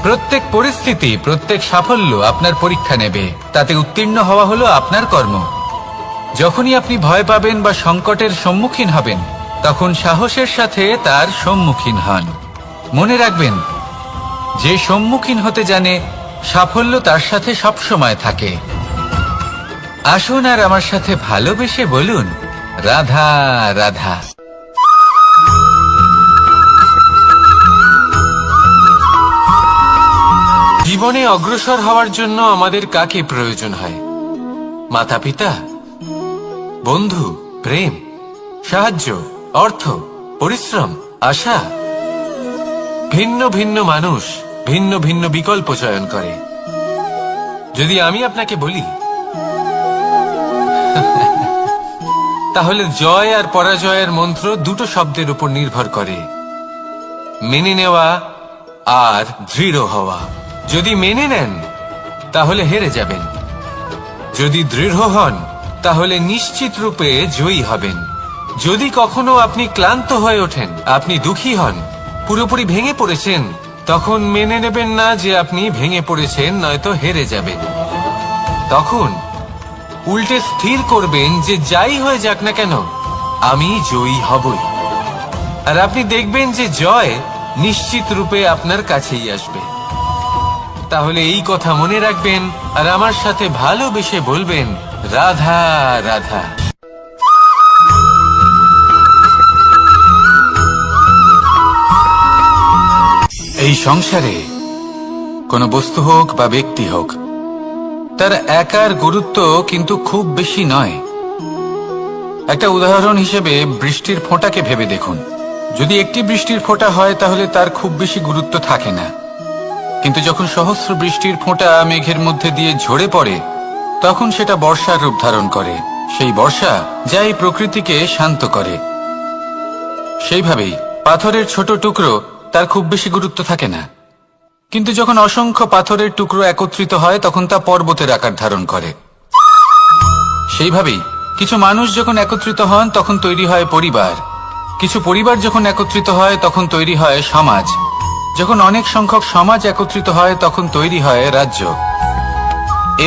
প্রত্যেক পরিস্থিতি, প্রত্যেক সাফল্য আপনার পরীক্ষা নেবে, তাতে উত্তীর্ণ হওয়া হলো আপনার কর্ম। যখনই আপনি ভয় পাবেন বা সংকটের সম্মুখীন হবেন, তখন সাহসের সাথে তার সম্মুখীন হন। মনে রাখবেন, যে সম্মুখীন হতে জানে সাফল্য তার সাথে সবসময় থাকে। আসুন আর আমার সাথে ভালোবেসে বলুন, রাধা রাধা। জীবনে অগ্রসর হওয়ার জন্য আমাদের কাকে প্রয়োজন হয়? মাতা পিতা, বন্ধু, প্রেম, সাহায্য, অর্থ, পরিশ্রম, আশা। ভিন্ন ভিন্ন মানুষ ভিন্ন ভিন্ন বিকল্প চয়ন করে। যদি আমি আপনাকে বলি, তাহলে জয় আর পরাজয়ের মন্ত্র দুটো শব্দের উপর নির্ভর করে, মেনে নেওয়া আর দৃঢ় হওয়া। যদি মেনে নেন তাহলে হেরে যাবেন, যদি দৃঢ় হন তাহলে নিশ্চিত রূপে জয়ী হবেন। যদি কখনো আপনি ক্লান্ত হয়ে ওঠেন, আপনি দুঃখী হন, পুরোপুরি ভেঙে পড়েছেন, তখন মেনে নেবেন না যে আপনি ভেঙে পড়েছেন, নয়তো হেরে যাবেন। তখন উল্টে স্থির করবেন যে যাই হয়ে যাক না কেন, আমি জয়ী হবই। আর আপনি দেখবেন যে জয় নিশ্চিত রূপে আপনার কাছেই আসবে। তাহলে এই কথা মনে রাখবেন আর আমার সাথে ভালোবেসে বলবেন, রাধা রাধা। এই সংসারে কোনো বস্তু হোক বা ব্যক্তি হোক, তার একার গুরুত্ব কিন্তু খুব বেশি নয়। একটা উদাহরণ হিসেবে বৃষ্টির ফোঁটাকে ভেবে দেখুন। যদি একটি বৃষ্টির ফোঁটা হয় তাহলে তার খুব বেশি গুরুত্ব থাকে না, কিন্তু যখন সহস্র বৃষ্টির ফোঁটা মেঘের মধ্যে দিয়ে ঝরে পড়ে, তখন সেটা বর্ষার রূপ ধারণ করে। সেই বর্ষা যা এই প্রকৃতিকে শান্ত করে। সেইভাবেই পাথরের ছোট টুকরো, তার খুব বেশি গুরুত্ব থাকে না, কিন্তু যখন অসংখ্য পাথরের টুকরো একত্রিত হয় তখন তা পর্বতের আকার ধারণ করে। সেইভাবেই কিছু মানুষ যখন একত্রিত হন তখন তৈরি হয় পরিবার, কিছু পরিবার যখন একত্রিত হয় তখন তৈরি হয় সমাজ, যখন অনেক সংখ্যক সমাজ একত্রিত হয় তখন তৈরি হয় রাজ্য।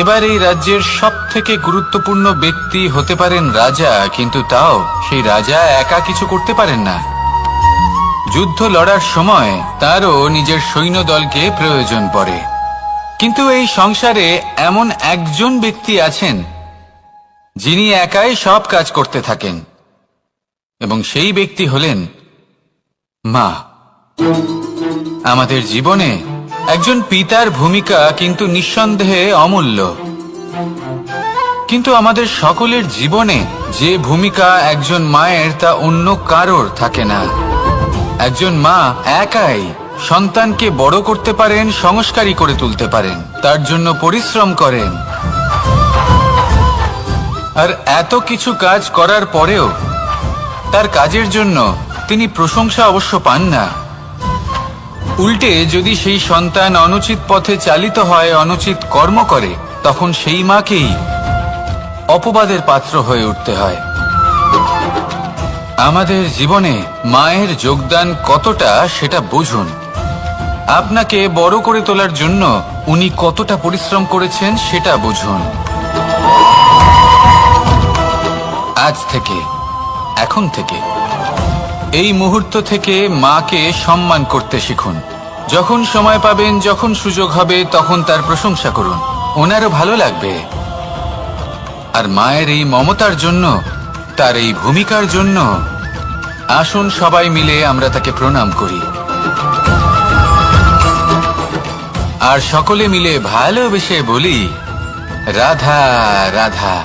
এবার এই রাজ্যের সবথেকে গুরুত্বপূর্ণ ব্যক্তি হতে পারেন রাজা, কিন্তু তাও সেই রাজা একা কিছু করতে পারেন না। যুদ্ধ লড়ার সময় তারও নিজের সৈন্যদলকে প্রয়োজন পড়ে। কিন্তু এই সংসারে এমন একজন ব্যক্তি আছেন যিনি একাই সব কাজ করতে থাকেন, এবং সেই ব্যক্তি হলেন মা। আমাদের জীবনে একজন পিতার ভূমিকা কিন্তু নিঃসন্দেহে অমূল্য, কিন্তু আমাদের সকলের জীবনে যে ভূমিকা একজন মায়ের তা অন্য কারোর থাকে না। একজন মা একাই সন্তানকে বড় করতে পারেন, সংস্কারী করে তুলতে পারেন, তার জন্য পরিশ্রম করেন। আর এত কিছু কাজ করার পরেও তার কাজের জন্য তিনি প্রশংসা অবশ্য পান না। উল্টে যদি সেই সন্তান অনুচিত পথে চালিত হয়, অনুচিত কর্ম করে, তখন সেই মাকেই অপবাদের পাত্র হয়ে উঠতে হয়। আমাদের জীবনে মায়ের যোগদান কতটা সেটা বুঝুন। আপনাকে বড় করে তোলার জন্য উনি কতটা পরিশ্রম করেছেন সেটা বুঝুন। আজ থেকে, এখন থেকে, এই মুহূর্ত থেকে মাকে সম্মান করতে শিখুন। যখন সময় পাবেন, যখন সুযোগ হবে, তখন তার প্রশংসা করুন, ওনারও ভালো লাগবে। আর মায়ের এই মমতার জন্য, তার এই ভূমিকার জন্য আসুন সবাই মিলে আমরা তাকে প্রণাম করি, আর সকলে মিলে ভালোবেসে বলি, রাধা রাধা।